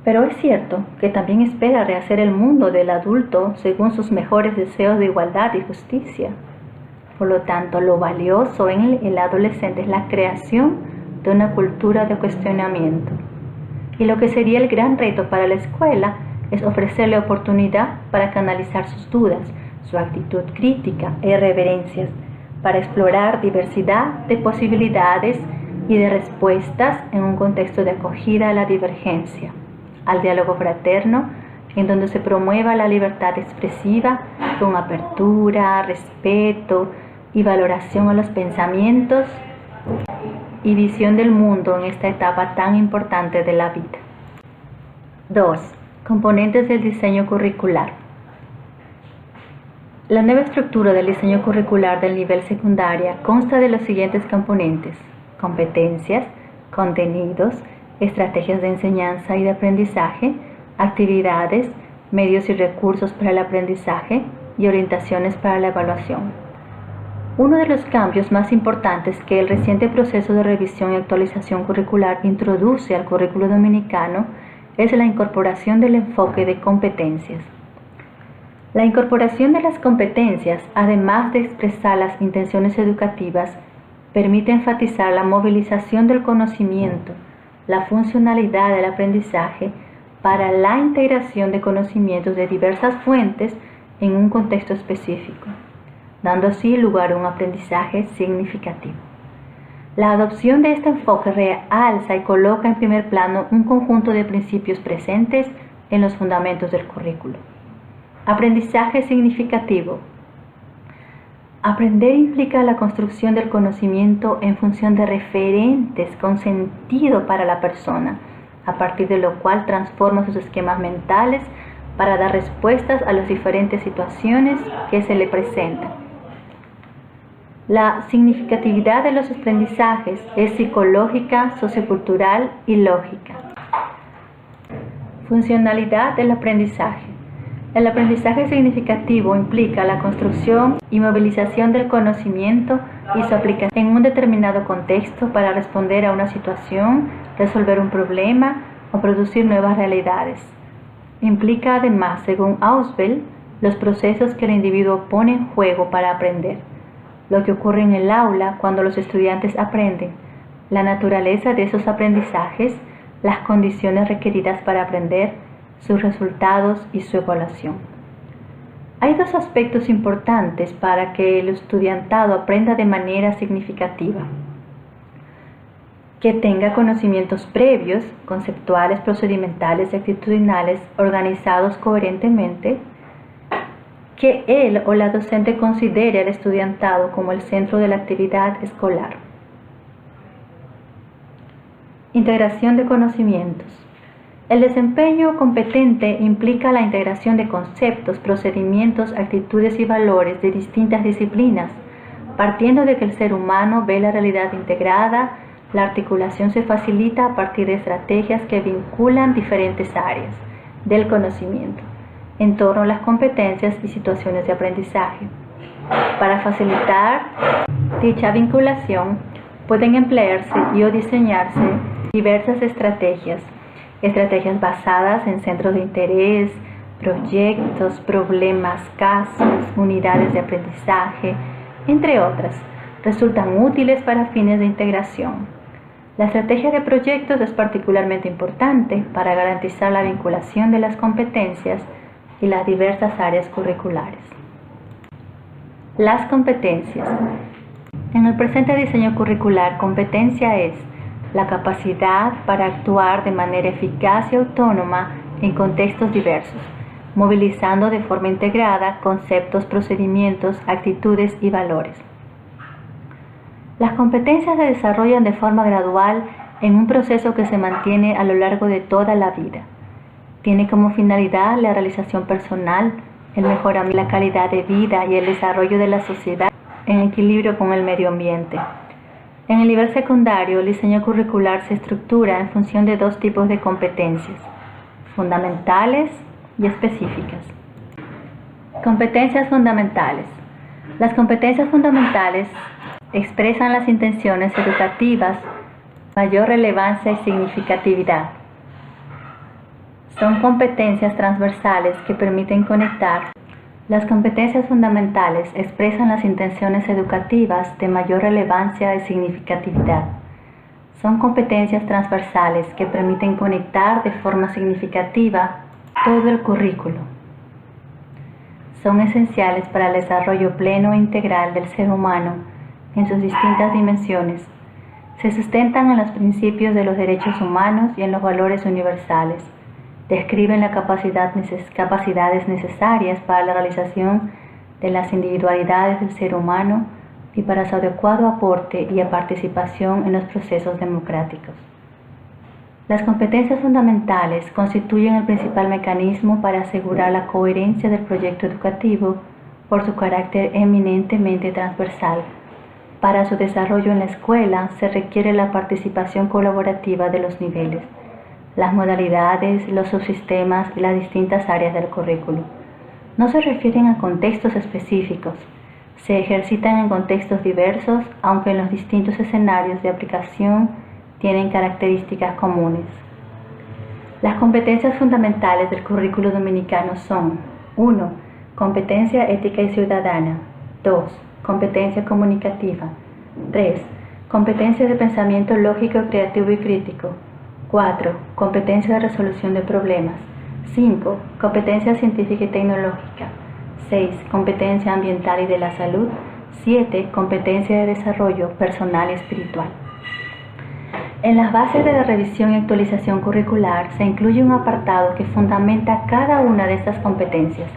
Pero es cierto que también espera rehacer el mundo del adulto según sus mejores deseos de igualdad y justicia. Por lo tanto, lo valioso en el adolescente es la creación de una cultura de cuestionamiento. Y lo que sería el gran reto para la escuela es ofrecerle oportunidad para canalizar sus dudas, su actitud crítica e irreverencias, para explorar diversidad de posibilidades y de respuestas en un contexto de acogida a la divergencia, al diálogo fraterno, en donde se promueva la libertad expresiva con apertura, respeto y valoración a los pensamientos y visión del mundo en esta etapa tan importante de la vida. 2. Componentes del diseño curricular. La nueva estructura del diseño curricular del nivel secundaria consta de los siguientes componentes: competencias, contenidos, estrategias de enseñanza y de aprendizaje, actividades, medios y recursos para el aprendizaje y orientaciones para la evaluación. Uno de los cambios más importantes que el reciente proceso de revisión y actualización curricular introduce al currículo dominicano es la incorporación del enfoque de competencias. La incorporación de las competencias, además de expresar las intenciones educativas, permite enfatizar la movilización del conocimiento, la funcionalidad del aprendizaje para la integración de conocimientos de diversas fuentes en un contexto específico, dando así lugar a un aprendizaje significativo. La adopción de este enfoque realza y coloca en primer plano un conjunto de principios presentes en los fundamentos del currículo. Aprendizaje significativo. Aprender implica la construcción del conocimiento en función de referentes con sentido para la persona, a partir de lo cual transforma sus esquemas mentales para dar respuestas a las diferentes situaciones que se le presentan. La significatividad de los aprendizajes es psicológica, sociocultural y lógica. Funcionalidad del aprendizaje. El aprendizaje significativo implica la construcción y movilización del conocimiento y su aplicación en un determinado contexto para responder a una situación, resolver un problema o producir nuevas realidades. Implica además, según Ausubel, los procesos que el individuo pone en juego para aprender, lo que ocurre en el aula cuando los estudiantes aprenden, la naturaleza de esos aprendizajes, las condiciones requeridas para aprender, sus resultados y su evaluación. Hay dos aspectos importantes para que el estudiantado aprenda de manera significativa: que tenga conocimientos previos, conceptuales, procedimentales y actitudinales organizados coherentemente, que él o la docente considere al estudiantado como el centro de la actividad escolar. Integración de conocimientos. El desempeño competente implica la integración de conceptos, procedimientos, actitudes y valores de distintas disciplinas, partiendo de que el ser humano ve la realidad integrada. La articulación se facilita a partir de estrategias que vinculan diferentes áreas del conocimiento en torno a las competencias y situaciones de aprendizaje. Para facilitar dicha vinculación, pueden emplearse y o diseñarse diversas estrategias basadas en centros de interés, proyectos, problemas, casos, unidades de aprendizaje, entre otras. Resultan útiles para fines de integración. La estrategia de proyectos es particularmente importante para garantizar la vinculación de las competencias y las diversas áreas curriculares. Las competencias. En el presente diseño curricular, competencia es la capacidad para actuar de manera eficaz y autónoma en contextos diversos, movilizando de forma integrada conceptos, procedimientos, actitudes y valores. Las competencias se desarrollan de forma gradual en un proceso que se mantiene a lo largo de toda la vida. Tiene como finalidad la realización personal, el mejoramiento de la calidad de vida y el desarrollo de la sociedad en equilibrio con el medio ambiente. En el nivel secundario, el diseño curricular se estructura en función de dos tipos de competencias: fundamentales y específicas. Competencias fundamentales. Las competencias fundamentales expresan las intenciones educativas, mayor relevancia y significatividad. Son competencias transversales que permiten conectar. Las competencias fundamentales expresan las intenciones educativas de mayor relevancia y significatividad. Son competencias transversales que permiten conectar de forma significativa todo el currículo. Son esenciales para el desarrollo pleno e integral del ser humano en sus distintas dimensiones. Se sustentan en los principios de los derechos humanos y en los valores universales. Describen las capacidades necesarias para la realización de las individualidades del ser humano y para su adecuado aporte y participación en los procesos democráticos. Las competencias fundamentales constituyen el principal mecanismo para asegurar la coherencia del proyecto educativo por su carácter eminentemente transversal. Para su desarrollo en la escuela se requiere la participación colaborativa de los niveles, las modalidades, los subsistemas y las distintas áreas del currículo. No se refieren a contextos específicos, se ejercitan en contextos diversos, aunque en los distintos escenarios de aplicación tienen características comunes. Las competencias fundamentales del currículo dominicano son: 1. Competencia ética y ciudadana. 2. Competencia comunicativa. 3. Competencia de pensamiento lógico, creativo y crítico. 4. Competencia de resolución de problemas. 5. Competencia científica y tecnológica. 6. Competencia ambiental y de la salud. 7. Competencia de desarrollo personal y espiritual. En las bases de la revisión y actualización curricular se incluye un apartado que fundamenta cada una de estas competencias,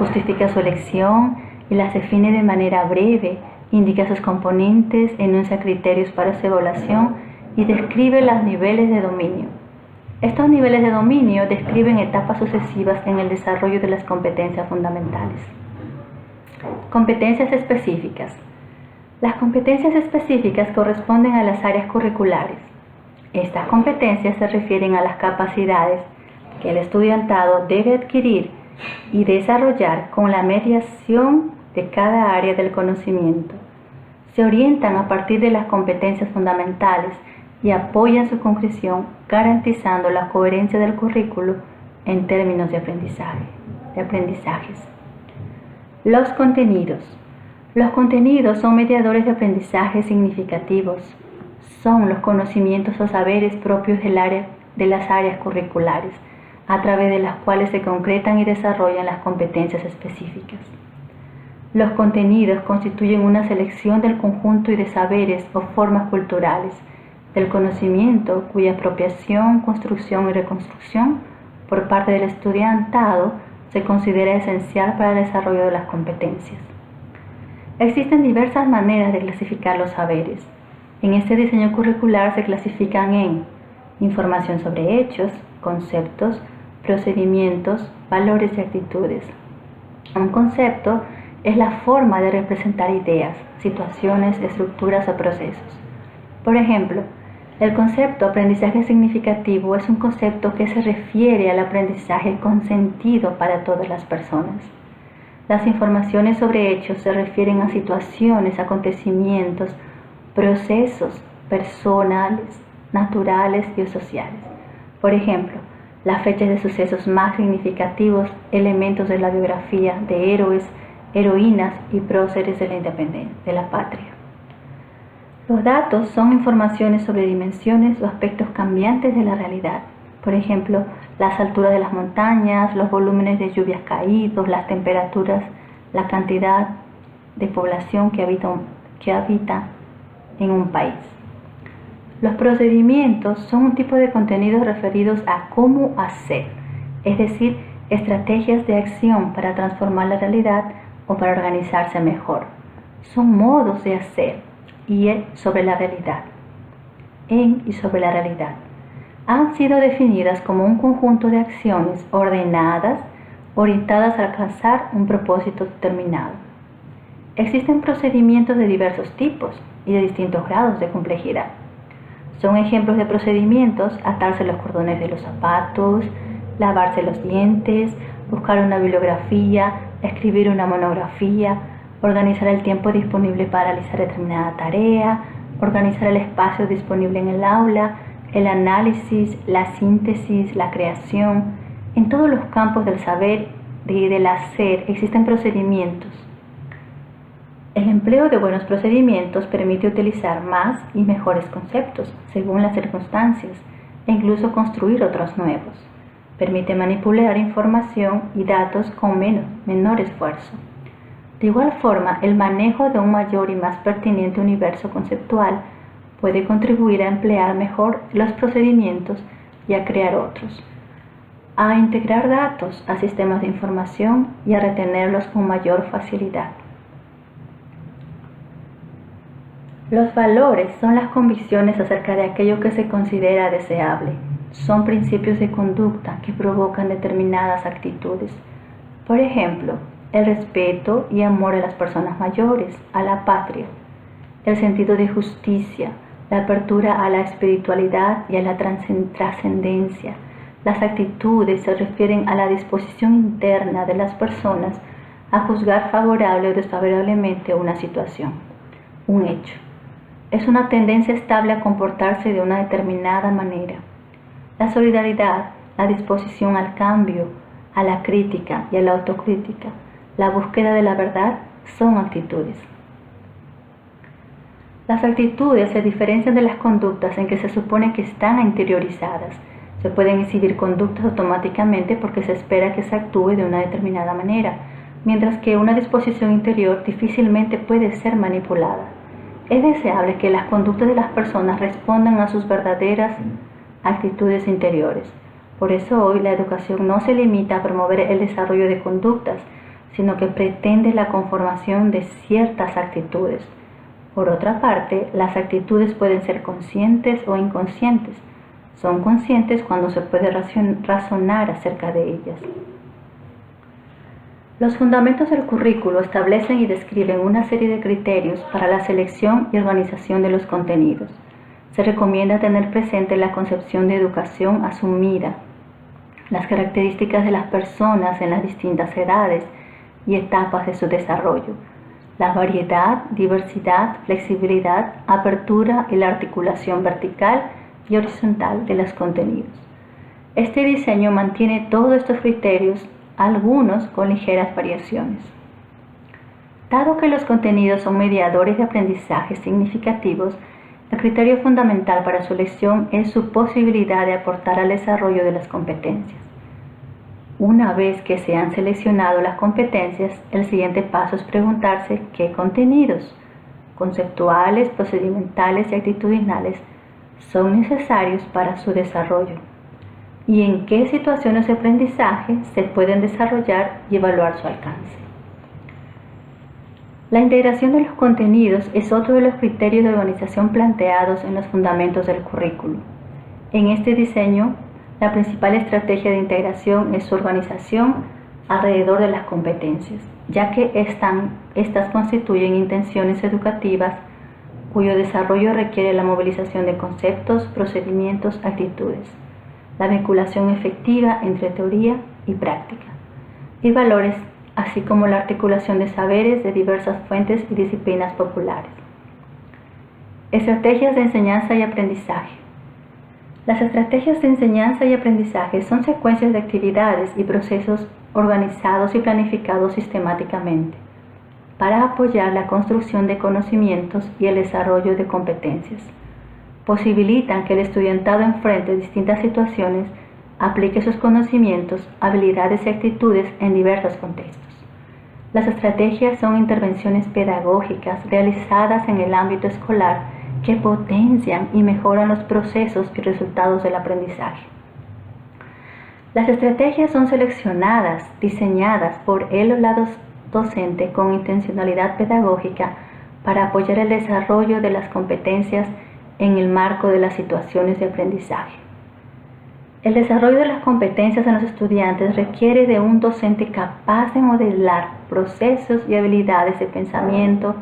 justifica su elección y las define de manera breve, indica sus componentes, enuncia criterios para su evaluación y describe los niveles de dominio. Estos niveles de dominio describen etapas sucesivas en el desarrollo de las competencias fundamentales. Competencias específicas. Las competencias específicas corresponden a las áreas curriculares. Estas competencias se refieren a las capacidades que el estudiantado debe adquirir y desarrollar con la mediación de cada área del conocimiento. Se orientan a partir de las competencias fundamentales y apoyan su concreción, garantizando la coherencia del currículo en términos de aprendizajes. Los contenidos. Los contenidos son mediadores de aprendizaje significativos. Son los conocimientos o saberes propios de las áreas curriculares, a través de las cuales se concretan y desarrollan las competencias específicas. Los contenidos constituyen una selección del conjunto y de saberes o formas culturales del conocimiento cuya apropiación, construcción y reconstrucción por parte del estudiantado se considera esencial para el desarrollo de las competencias. Existen diversas maneras de clasificar los saberes. En este diseño curricular se clasifican en información sobre hechos, conceptos, procedimientos, valores y actitudes. Un concepto es la forma de representar ideas, situaciones, estructuras o procesos. Por ejemplo, el concepto aprendizaje significativo es un concepto que se refiere al aprendizaje con sentido para todas las personas. Las informaciones sobre hechos se refieren a situaciones, acontecimientos, procesos personales, naturales y sociales. Por ejemplo, las fechas de sucesos más significativos, elementos de la biografía de héroes, heroínas y próceres de la independencia, de la patria. Los datos son informaciones sobre dimensiones o aspectos cambiantes de la realidad. Por ejemplo, las alturas de las montañas, los volúmenes de lluvias caídos, las temperaturas, la cantidad de población que habita en un país. Los procedimientos son un tipo de contenidos referidos a cómo hacer, es decir, estrategias de acción para transformar la realidad o para organizarse mejor. Son modos de hacer sobre la realidad. Y sobre la realidad. Han sido definidas como un conjunto de acciones ordenadas, orientadas a alcanzar un propósito determinado. Existen procedimientos de diversos tipos y de distintos grados de complejidad. Son ejemplos de procedimientos: atarse los cordones de los zapatos, lavarse los dientes, buscar una bibliografía, escribir una monografía, organizar el tiempo disponible para realizar determinada tarea, organizar el espacio disponible en el aula, el análisis, la síntesis, la creación. En todos los campos del saber y del hacer existen procedimientos. El empleo de buenos procedimientos permite utilizar más y mejores conceptos según las circunstancias e incluso construir otros nuevos. Permite manipular información y datos con menor esfuerzo. De igual forma, el manejo de un mayor y más pertinente universo conceptual puede contribuir a emplear mejor los procedimientos y a crear otros, a integrar datos a sistemas de información y a retenerlos con mayor facilidad. Los valores son las convicciones acerca de aquello que se considera deseable. Son principios de conducta que provocan determinadas actitudes. Por ejemplo, el respeto y amor a las personas mayores, a la patria, el sentido de justicia, la apertura a la espiritualidad y a la trascendencia. Las actitudes se refieren a la disposición interna de las personas a juzgar favorable o desfavorablemente una situación, un hecho. Es una tendencia estable a comportarse de una determinada manera. La solidaridad, la disposición al cambio, a la crítica y a la autocrítica, la búsqueda de la verdad son actitudes. Las actitudes se diferencian de las conductas en que se supone que están interiorizadas. Se pueden exhibir conductas automáticamente porque se espera que se actúe de una determinada manera, mientras que una disposición interior difícilmente puede ser manipulada. Es deseable que las conductas de las personas respondan a sus verdaderas actitudes interiores. Por eso hoy la educación no se limita a promover el desarrollo de conductas, sino que pretende la conformación de ciertas actitudes. Por otra parte, las actitudes pueden ser conscientes o inconscientes. Son conscientes cuando se puede razonar acerca de ellas. Los fundamentos del currículo establecen y describen una serie de criterios para la selección y organización de los contenidos. Se recomienda tener presente la concepción de educación asumida, las características de las personas en las distintas edades y etapas de su desarrollo, la variedad, diversidad, flexibilidad, apertura y la articulación vertical y horizontal de los contenidos. Este diseño mantiene todos estos criterios, algunos con ligeras variaciones. Dado que los contenidos son mediadores de aprendizaje significativos, el criterio fundamental para su elección es su posibilidad de aportar al desarrollo de las competencias. Una vez que se han seleccionado las competencias, el siguiente paso es preguntarse qué contenidos conceptuales, procedimentales y actitudinales son necesarios para su desarrollo y en qué situaciones de aprendizaje se pueden desarrollar y evaluar su alcance. La integración de los contenidos es otro de los criterios de organización planteados en los fundamentos del currículo. En este diseño, la principal estrategia de integración es su organización alrededor de las competencias, ya que estas constituyen intenciones educativas cuyo desarrollo requiere la movilización de conceptos, procedimientos, actitudes, la vinculación efectiva entre teoría y práctica, y valores, así como la articulación de saberes de diversas fuentes y disciplinas populares. Estrategias de enseñanza y aprendizaje. Las estrategias de enseñanza y aprendizaje son secuencias de actividades y procesos organizados y planificados sistemáticamente para apoyar la construcción de conocimientos y el desarrollo de competencias. Posibilitan que el estudiantado enfrente distintas situaciones, aplique sus conocimientos, habilidades y actitudes en diversos contextos. Las estrategias son intervenciones pedagógicas realizadas en el ámbito escolar que potencian y mejoran los procesos y resultados del aprendizaje. Las estrategias son seleccionadas, diseñadas por el o la docente con intencionalidad pedagógica para apoyar el desarrollo de las competencias en el marco de las situaciones de aprendizaje. El desarrollo de las competencias en los estudiantes requiere de un docente capaz de modelar procesos y habilidades de pensamiento,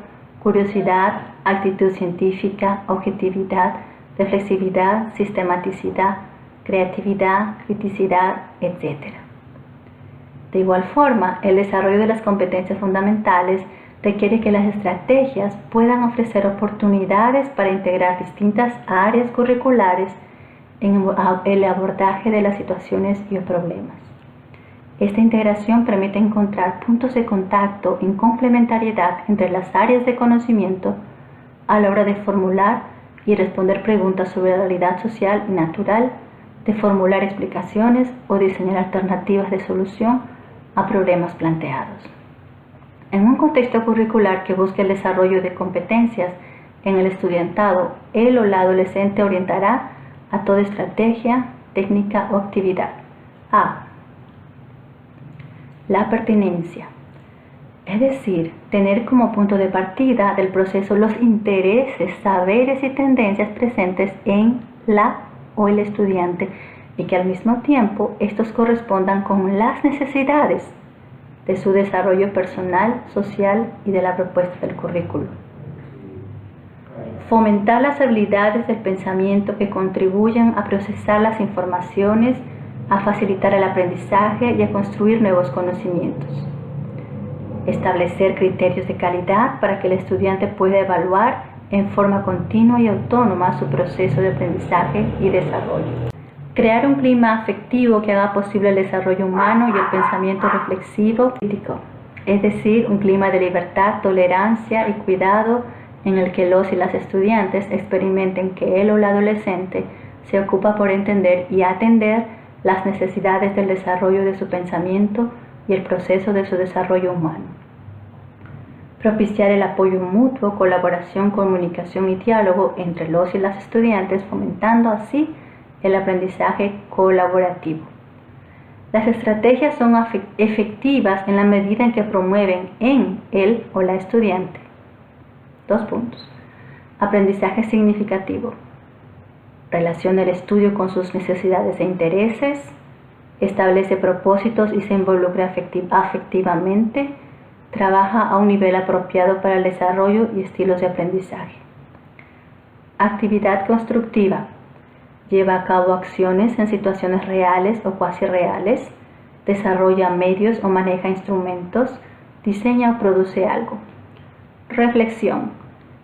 curiosidad, actitud científica, objetividad, reflexividad, sistematicidad, creatividad, criticidad, etc. De igual forma, el desarrollo de las competencias fundamentales requiere que las estrategias puedan ofrecer oportunidades para integrar distintas áreas curriculares en el abordaje de las situaciones y problemas. Esta integración permite encontrar puntos de contacto en complementariedad entre las áreas de conocimiento a la hora de formular y responder preguntas sobre la realidad social y natural de formular explicaciones o diseñar alternativas de solución a problemas planteados. En un contexto curricular que busque el desarrollo de competencias en el estudiantado, él o la adolescente orientará a toda estrategia, técnica o actividad. A. La pertinencia, es decir, tener como punto de partida del proceso los intereses, saberes y tendencias presentes en la o el estudiante y que al mismo tiempo estos correspondan con las necesidades de su desarrollo personal, social y de la propuesta del currículo. Fomentar las habilidades del pensamiento que contribuyan a procesar las informaciones, a facilitar el aprendizaje y a construir nuevos conocimientos. Establecer criterios de calidad para que el estudiante pueda evaluar en forma continua y autónoma su proceso de aprendizaje y desarrollo. Crear un clima afectivo que haga posible el desarrollo humano y el pensamiento reflexivo crítico, es decir, un clima de libertad, tolerancia y cuidado en el que los y las estudiantes experimenten que él o la adolescente se ocupa por entender y atender las necesidades del desarrollo de su pensamiento y el proceso de su desarrollo humano. Propiciar el apoyo mutuo, colaboración, comunicación y diálogo entre los y las estudiantes, fomentando así el aprendizaje colaborativo. Las estrategias son efectivas en la medida en que promueven en él o la estudiante. 2 puntos. Aprendizaje significativo. Relaciona el estudio con sus necesidades e intereses. Establece propósitos y se involucra afectivamente. Trabaja a un nivel apropiado para el desarrollo y estilos de aprendizaje. Actividad constructiva. Lleva a cabo acciones en situaciones reales o cuasi reales. Desarrolla medios o maneja instrumentos. Diseña o produce algo. Reflexión.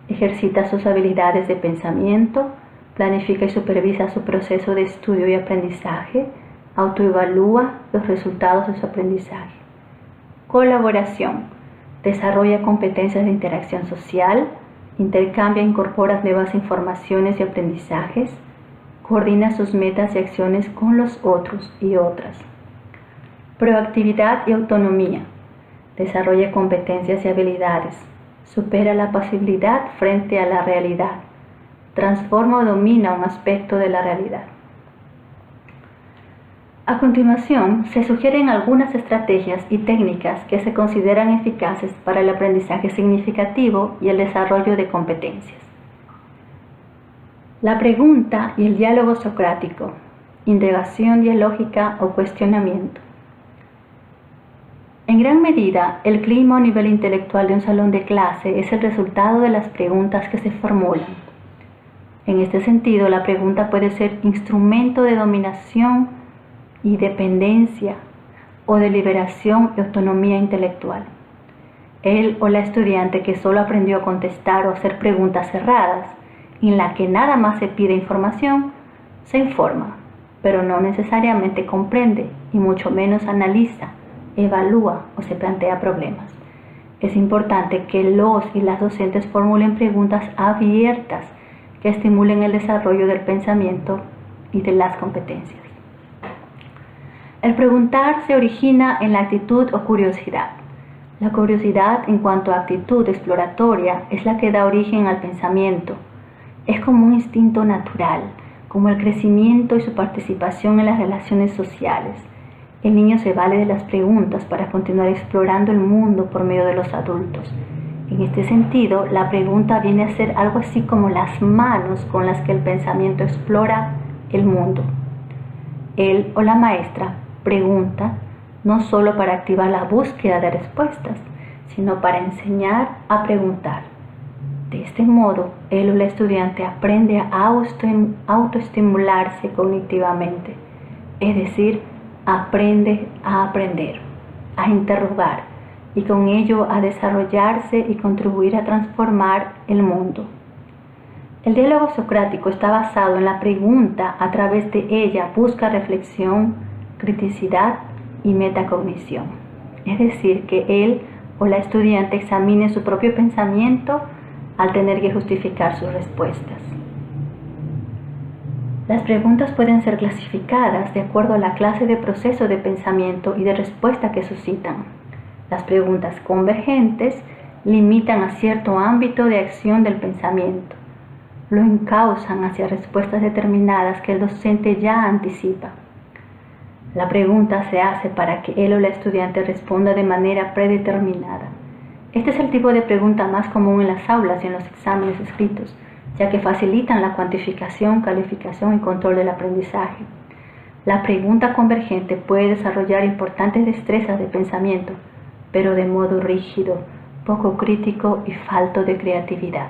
Ejercita sus habilidades de pensamiento. Planifica y supervisa su proceso de estudio y aprendizaje. Autoevalúa los resultados de su aprendizaje. Colaboración. Desarrolla competencias de interacción social. Intercambia e incorpora nuevas informaciones y aprendizajes. Coordina sus metas y acciones con los otros y otras. Proactividad y autonomía. Desarrolla competencias y habilidades. Supera la pasividad frente a la realidad. Transforma o domina un aspecto de la realidad. A continuación, se sugieren algunas estrategias y técnicas que se consideran eficaces para el aprendizaje significativo y el desarrollo de competencias. La pregunta y el diálogo socrático, indagación dialógica o cuestionamiento. En gran medida, el clima o nivel intelectual de un salón de clase es el resultado de las preguntas que se formulan. En este sentido, la pregunta puede ser instrumento de dominación y dependencia o de liberación y autonomía intelectual. Él o la estudiante que solo aprendió a contestar o hacer preguntas cerradas, en la que nada más se pide información, se informa, pero no necesariamente comprende y mucho menos analiza, evalúa o se plantea problemas. Es importante que los y las docentes formulen preguntas abiertas que estimulen el desarrollo del pensamiento y de las competencias. El preguntar se origina en la actitud o curiosidad. La curiosidad en cuanto a actitud exploratoria es la que da origen al pensamiento. Es como un instinto natural, como el crecimiento y su participación en las relaciones sociales. El niño se vale de las preguntas para continuar explorando el mundo por medio de los adultos. En este sentido, la pregunta viene a ser algo así como las manos con las que el pensamiento explora el mundo. Él o la maestra pregunta no solo para activar la búsqueda de respuestas, sino para enseñar a preguntar. De este modo, él o la estudiante aprende a autoestimularse cognitivamente, es decir, aprende a aprender, a interrogar y con ello a desarrollarse y contribuir a transformar el mundo. El diálogo socrático está basado en la pregunta, a través de ella busca reflexión, criticidad y metacognición, es decir, que él o la estudiante examine su propio pensamiento al tener que justificar sus respuestas. Las preguntas pueden ser clasificadas de acuerdo a la clase de proceso de pensamiento y de respuesta que suscitan. Las preguntas convergentes limitan a cierto ámbito de acción del pensamiento. Lo encauzan hacia respuestas determinadas que el docente ya anticipa. La pregunta se hace para que él o la estudiante responda de manera predeterminada. Este es el tipo de pregunta más común en las aulas y en los exámenes escritos, ya que facilitan la cuantificación, calificación y control del aprendizaje. La pregunta convergente puede desarrollar importantes destrezas de pensamiento, pero de modo rígido, poco crítico y falto de creatividad.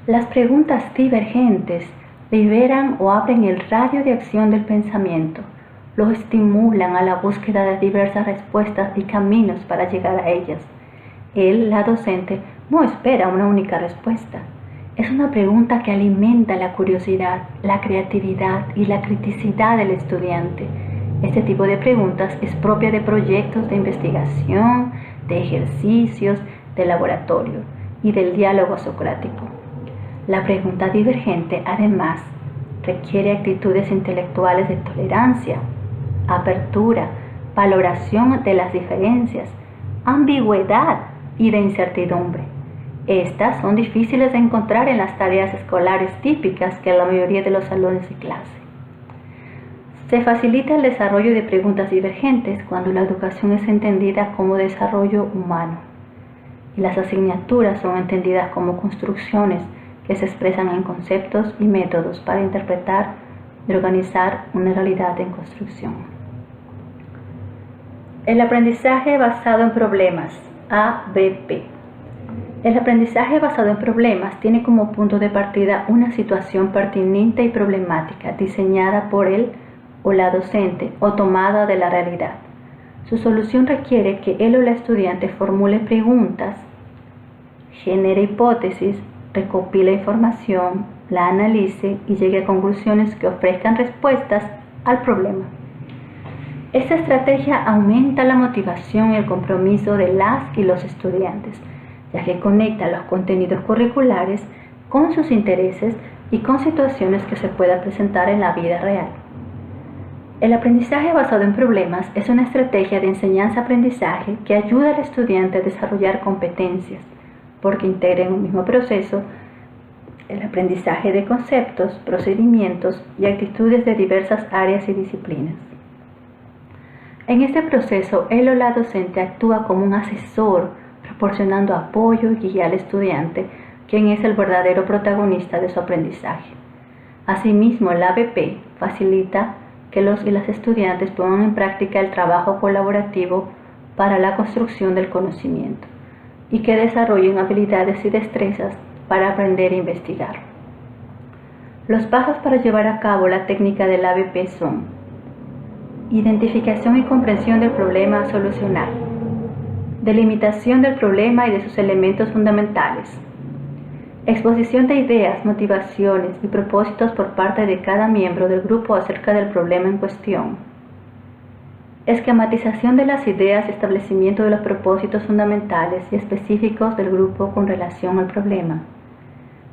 Las preguntas divergentes liberan o abren el radio de acción del pensamiento, lo estimulan a la búsqueda de diversas respuestas y caminos para llegar a ellas. Él, la docente, no espera una única respuesta. Es una pregunta que alimenta la curiosidad, la creatividad y la criticidad del estudiante. Este tipo de preguntas es propia de proyectos de investigación, de ejercicios, de laboratorio y del diálogo socrático. La pregunta divergente, además, requiere actitudes intelectuales de tolerancia, apertura, valoración de las diferencias, ambigüedad y de incertidumbre. Estas son difíciles de encontrar en las tareas escolares típicas que la mayoría de los salones de clase. Se facilita el desarrollo de preguntas divergentes cuando la educación es entendida como desarrollo humano y las asignaturas son entendidas como construcciones que se expresan en conceptos y métodos para interpretar y organizar una realidad en construcción. El aprendizaje basado en problemas, ABP. El aprendizaje basado en problemas tiene como punto de partida una situación pertinente y problemática diseñada por él o la docente o tomada de la realidad. Su solución requiere que él o la estudiante formule preguntas, genere hipótesis, recopile información, la analice y llegue a conclusiones que ofrezcan respuestas al problema. Esta estrategia aumenta la motivación y el compromiso de las y los estudiantes, ya que conecta los contenidos curriculares con sus intereses y con situaciones que se puedan presentar en la vida real. El aprendizaje basado en problemas es una estrategia de enseñanza-aprendizaje que ayuda al estudiante a desarrollar competencias, porque integra en un mismo proceso el aprendizaje de conceptos, procedimientos y actitudes de diversas áreas y disciplinas. En este proceso, él o la docente actúa como un asesor, proporcionando apoyo y guía al estudiante, quien es el verdadero protagonista de su aprendizaje. Asimismo, el ABP facilita que los y las estudiantes pongan en práctica el trabajo colaborativo para la construcción del conocimiento y que desarrollen habilidades y destrezas para aprender e investigar. Los pasos para llevar a cabo la técnica del ABP son: identificación y comprensión del problema a solucionar, delimitación del problema y de sus elementos fundamentales, exposición de ideas, motivaciones y propósitos por parte de cada miembro del grupo acerca del problema en cuestión, esquematización de las ideas y establecimiento de los propósitos fundamentales y específicos del grupo con relación al problema,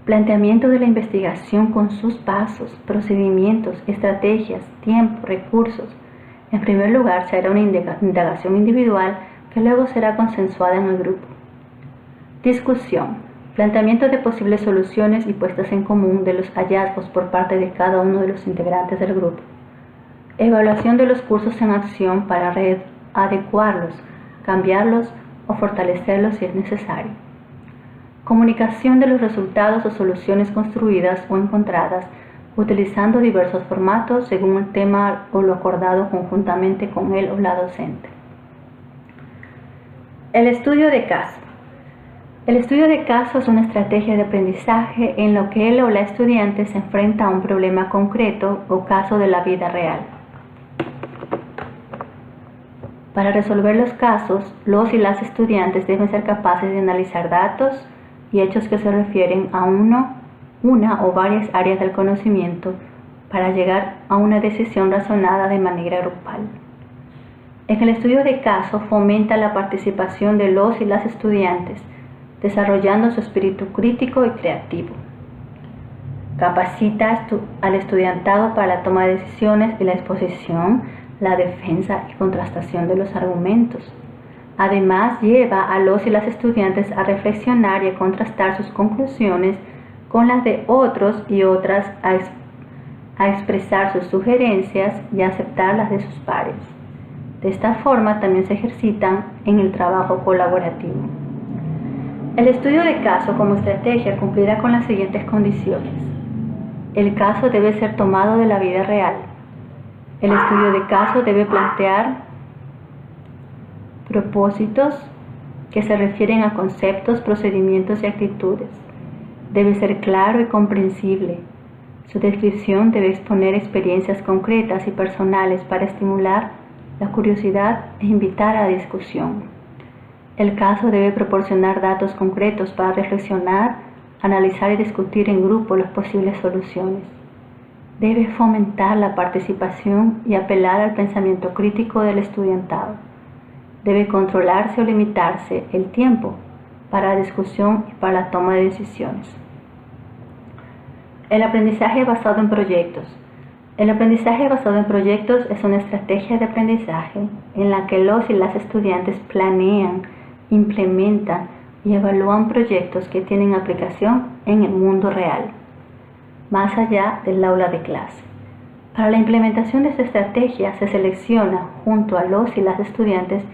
planteamiento de la investigación con sus pasos, procedimientos, estrategias, tiempo, recursos. En primer lugar, se hará una indagación individual que luego será consensuada en el grupo. Discusión, planteamiento de posibles soluciones y puestas en común de los hallazgos por parte de cada uno de los integrantes del grupo. Evaluación de los cursos en acción para adecuarlos, cambiarlos o fortalecerlos si es necesario. Comunicación de los resultados o soluciones construidas o encontradas utilizando diversos formatos según el tema o lo acordado conjuntamente con él o la docente. El estudio de caso. El estudio de caso es una estrategia de aprendizaje en lo que él o la estudiante se enfrenta a un problema concreto o caso de la vida real. Para resolver los casos, los y las estudiantes deben ser capaces de analizar datos y hechos que se refieren a una o varias áreas del conocimiento para llegar a una decisión razonada de manera grupal. En el estudio de caso fomenta la participación de los y las estudiantes, desarrollando su espíritu crítico y creativo. Capacita al estudiantado para la toma de decisiones y la exposición, la defensa y contrastación de los argumentos. Además, lleva a los y las estudiantes a reflexionar y a contrastar sus conclusiones con las de otros y otras, a expresar sus sugerencias y a aceptar las de sus pares. De esta forma también se ejercitan en el trabajo colaborativo. El estudio de caso como estrategia cumplirá con las siguientes condiciones. El caso debe ser tomado de la vida real. El estudio de caso debe plantear propósitos que se refieren a conceptos, procedimientos y actitudes. Debe ser claro y comprensible. Su descripción debe exponer experiencias concretas y personales para estimular la curiosidad e invitar a la discusión. El caso debe proporcionar datos concretos para reflexionar, analizar y discutir en grupo las posibles soluciones. Debe fomentar la participación y apelar al pensamiento crítico del estudiantado. Debe controlarse o limitarse el tiempo para la discusión y para la toma de decisiones. El aprendizaje basado en proyectos. El aprendizaje basado en proyectos es una estrategia de aprendizaje en la que los y las estudiantes planean, implementan y evalúan proyectos que tienen aplicación en el mundo real, más allá del aula de clase. Para la implementación de esta estrategia se selecciona junto a los y las estudiantes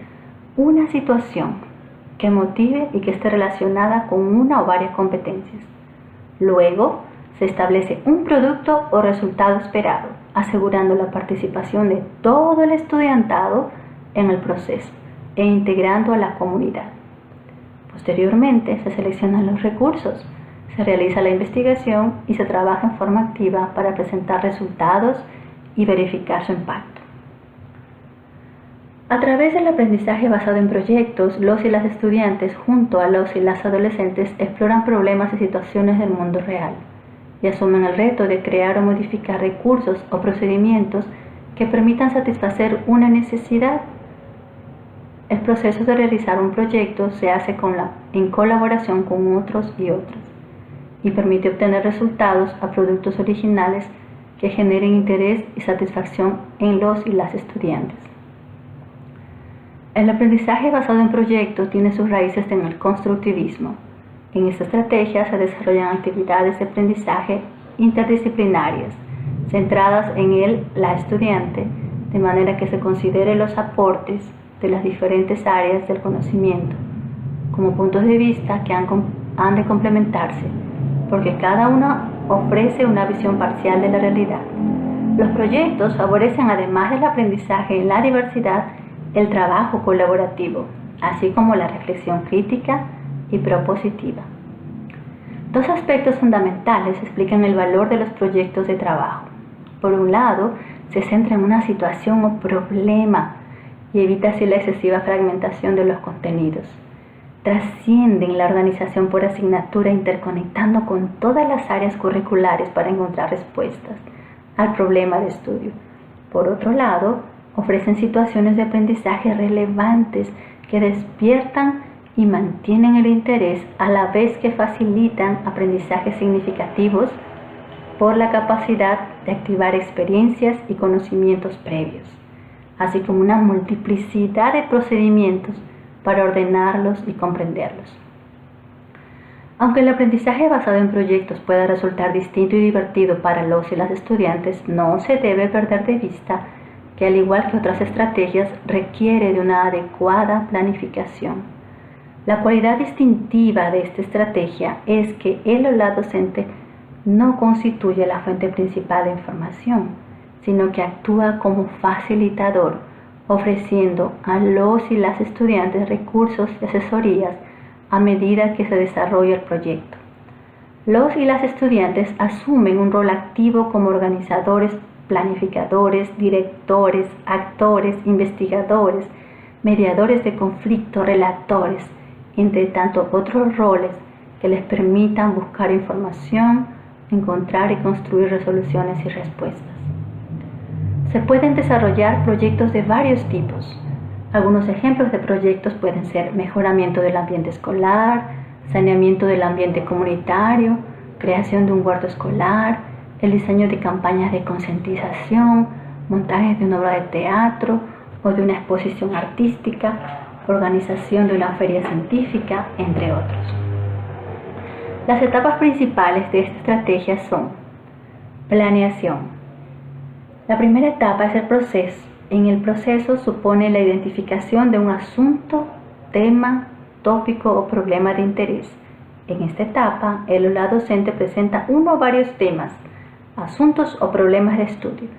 una situación que motive y que esté relacionada con una o varias competencias. Luego, se establece un producto o resultado esperado, asegurando la participación de todo el estudiantado en el proceso e integrando a la comunidad. Posteriormente, se seleccionan los recursos, se realiza la investigación y se trabaja en forma activa para presentar resultados y verificar su impacto. A través del aprendizaje basado en proyectos, los y las estudiantes, junto a los y las adolescentes, exploran problemas y situaciones del mundo real y asumen el reto de crear o modificar recursos o procedimientos que permitan satisfacer una necesidad. El proceso de realizar un proyecto se hace en colaboración con otros y otras y permite obtener resultados a productos originales que generen interés y satisfacción en los y las estudiantes. El aprendizaje basado en proyectos tiene sus raíces en el constructivismo. En esta estrategia se desarrollan actividades de aprendizaje interdisciplinarias, centradas en la estudiante, de manera que se considere los aportes de las diferentes áreas del conocimiento como puntos de vista que han de complementarse, porque cada uno ofrece una visión parcial de la realidad. Los proyectos favorecen, además del aprendizaje en la diversidad, el trabajo colaborativo, así como la reflexión crítica y propositiva. Dos aspectos fundamentales explican el valor de los proyectos de trabajo. Por un lado, se centra en una situación o problema y evita así la excesiva fragmentación de los contenidos. Trascienden la organización por asignatura, interconectando con todas las áreas curriculares para encontrar respuestas al problema de estudio. Por otro lado, ofrecen situaciones de aprendizaje relevantes que despiertan y mantienen el interés a la vez que facilitan aprendizajes significativos por la capacidad de activar experiencias y conocimientos previos, así como una multiplicidad de procedimientos para ordenarlos y comprenderlos. Aunque el aprendizaje basado en proyectos pueda resultar distinto y divertido para los y las estudiantes, no se debe perder de vista que, al igual que otras estrategias, requiere de una adecuada planificación. La cualidad distintiva de esta estrategia es que el o la docente no constituye la fuente principal de información, sino que actúa como facilitador, ofreciendo a los y las estudiantes recursos y asesorías a medida que se desarrolla el proyecto. Los y las estudiantes asumen un rol activo como organizadores, planificadores, directores, actores, investigadores, mediadores de conflicto, relatores, entre tanto otros roles que les permitan buscar información, encontrar y construir resoluciones y respuestas. Se pueden desarrollar proyectos de varios tipos. Algunos ejemplos de proyectos pueden ser mejoramiento del ambiente escolar, saneamiento del ambiente comunitario, creación de un huerto escolar, el diseño de campañas de concientización, montajes de una obra de teatro o de una exposición artística, organización de una feria científica, entre otros. Las etapas principales de esta estrategia son: planeación. La primera etapa es el proceso. En el proceso supone la identificación de un asunto, tema, tópico o problema de interés. En esta etapa, el aula docente presenta uno o varios temas, asuntos o problemas de estudio.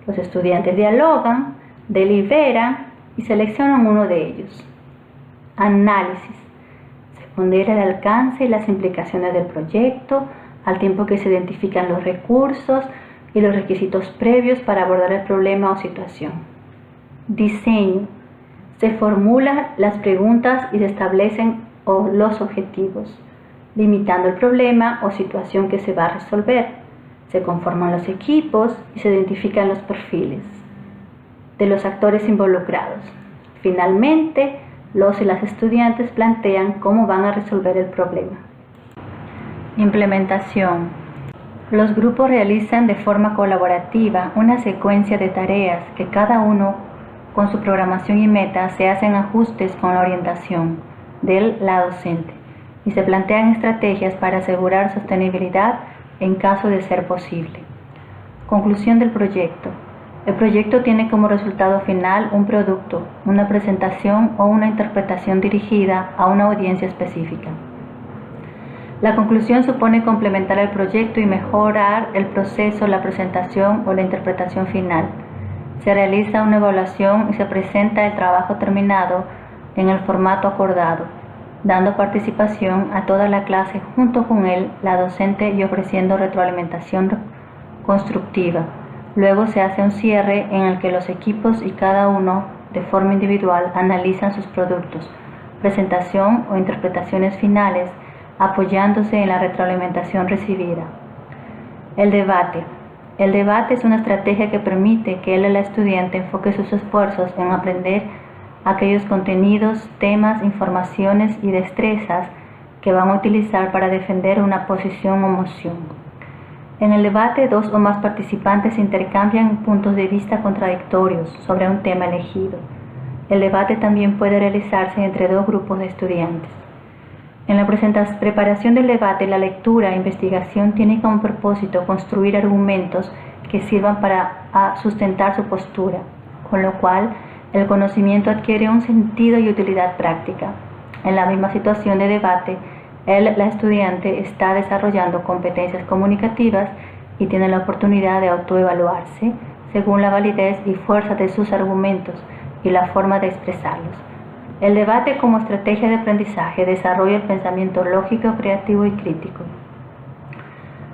Los estudiantes dialogan, deliberan y seleccionan uno de ellos. Análisis. Se pondera el alcance y las implicaciones del proyecto, al tiempo que se identifican los recursos y los requisitos previos para abordar el problema o situación. Diseño. Se formulan las preguntas y se establecen los objetivos, limitando el problema o situación que se va a resolver. Se conforman los equipos y se identifican los perfiles de los actores involucrados. Finalmente, los y las estudiantes plantean cómo van a resolver el problema. Implementación. Los grupos realizan de forma colaborativa una secuencia de tareas que cada uno, con su programación y metas, se hacen ajustes con la orientación de la docente y se plantean estrategias para asegurar sostenibilidad en caso de ser posible. Conclusión del proyecto. El proyecto tiene como resultado final un producto, una presentación o una interpretación dirigida a una audiencia específica. La conclusión supone complementar el proyecto y mejorar el proceso, la presentación o la interpretación final. Se realiza una evaluación y se presenta el trabajo terminado en el formato acordado, dando participación a toda la clase junto con él, la docente, y ofreciendo retroalimentación constructiva. Luego se hace un cierre en el que los equipos y cada uno de forma individual analizan sus productos, presentación o interpretaciones finales, apoyándose en la retroalimentación recibida. El debate. El debate es una estrategia que permite que el estudiante enfoque sus esfuerzos en aprender aquellos contenidos, temas, informaciones y destrezas que van a utilizar para defender una posición o moción. En el debate, dos o más participantes intercambian puntos de vista contradictorios sobre un tema elegido. El debate también puede realizarse entre dos grupos de estudiantes. En la preparación del debate, la lectura e investigación tiene como propósito construir argumentos que sirvan para sustentar su postura, con lo cual el conocimiento adquiere un sentido y utilidad práctica. En la misma situación de debate, la estudiante está desarrollando competencias comunicativas y tiene la oportunidad de autoevaluarse según la validez y fuerza de sus argumentos y la forma de expresarlos. El debate como estrategia de aprendizaje desarrolla el pensamiento lógico, creativo y crítico.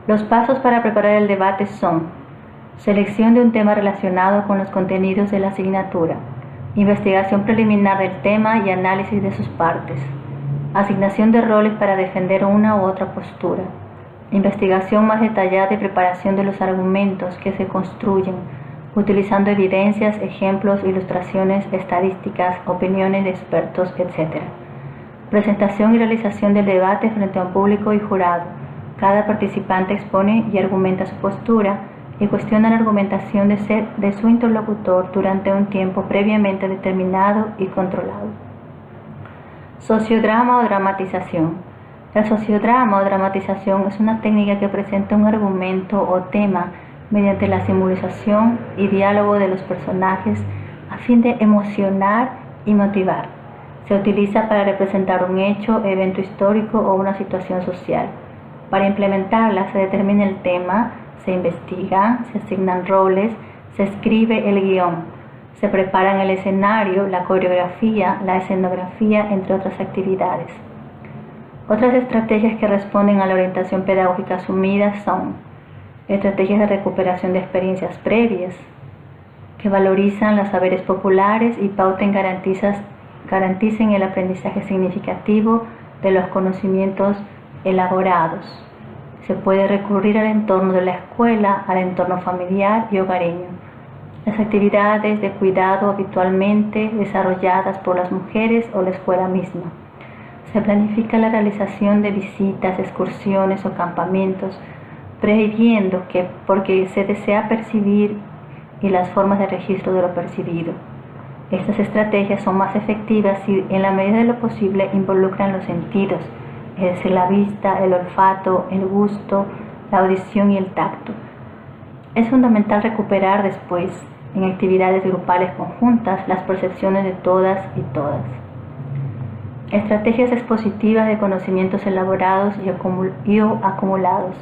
Los pasos para preparar el debate son: selección de un tema relacionado con los contenidos de la asignatura, investigación preliminar del tema y análisis de sus partes, asignación de roles para defender una u otra postura, investigación más detallada y preparación de los argumentos que se construyen, utilizando evidencias, ejemplos, ilustraciones, estadísticas, opiniones de expertos, etc. Presentación y realización del debate frente a un público y jurado. Cada participante expone y argumenta su postura y cuestiona la argumentación de su interlocutor durante un tiempo previamente determinado y controlado. Sociodrama o dramatización. El sociodrama o dramatización es una técnica que presenta un argumento o tema mediante la simbolización y diálogo de los personajes a fin de emocionar y motivar. Se utiliza para representar un hecho, evento histórico o una situación social. Para implementarla se determina el tema, se investiga, se asignan roles, se escribe el guión, se preparan el escenario, la coreografía, la escenografía, entre otras actividades. Otras estrategias que responden a la orientación pedagógica asumida son estrategias de recuperación de experiencias previas, que valorizan los saberes populares y garanticen el aprendizaje significativo de los conocimientos elaborados. Se puede recurrir al entorno de la escuela, al entorno familiar y hogareño. Las actividades de cuidado habitualmente desarrolladas por las mujeres o la escuela misma. Se planifica la realización de visitas, excursiones o campamentos, previendo porque se desea percibir y las formas de registro de lo percibido. Estas estrategias son más efectivas si en la medida de lo posible involucran los sentidos, es decir, la vista, el olfato, el gusto, la audición y el tacto. Es fundamental recuperar después, en actividades grupales conjuntas, las percepciones de todas y todas. Estrategias expositivas de conocimientos elaborados y acumulados,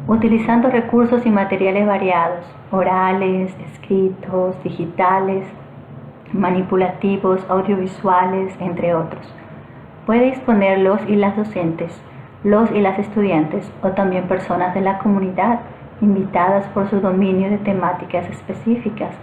utilizando recursos y materiales variados, orales, escritos, digitales, manipulativos, audiovisuales, entre otros. Puede exponer los y las docentes, los y las estudiantes o también personas de la comunidad invitadas por su dominio de temáticas específicas.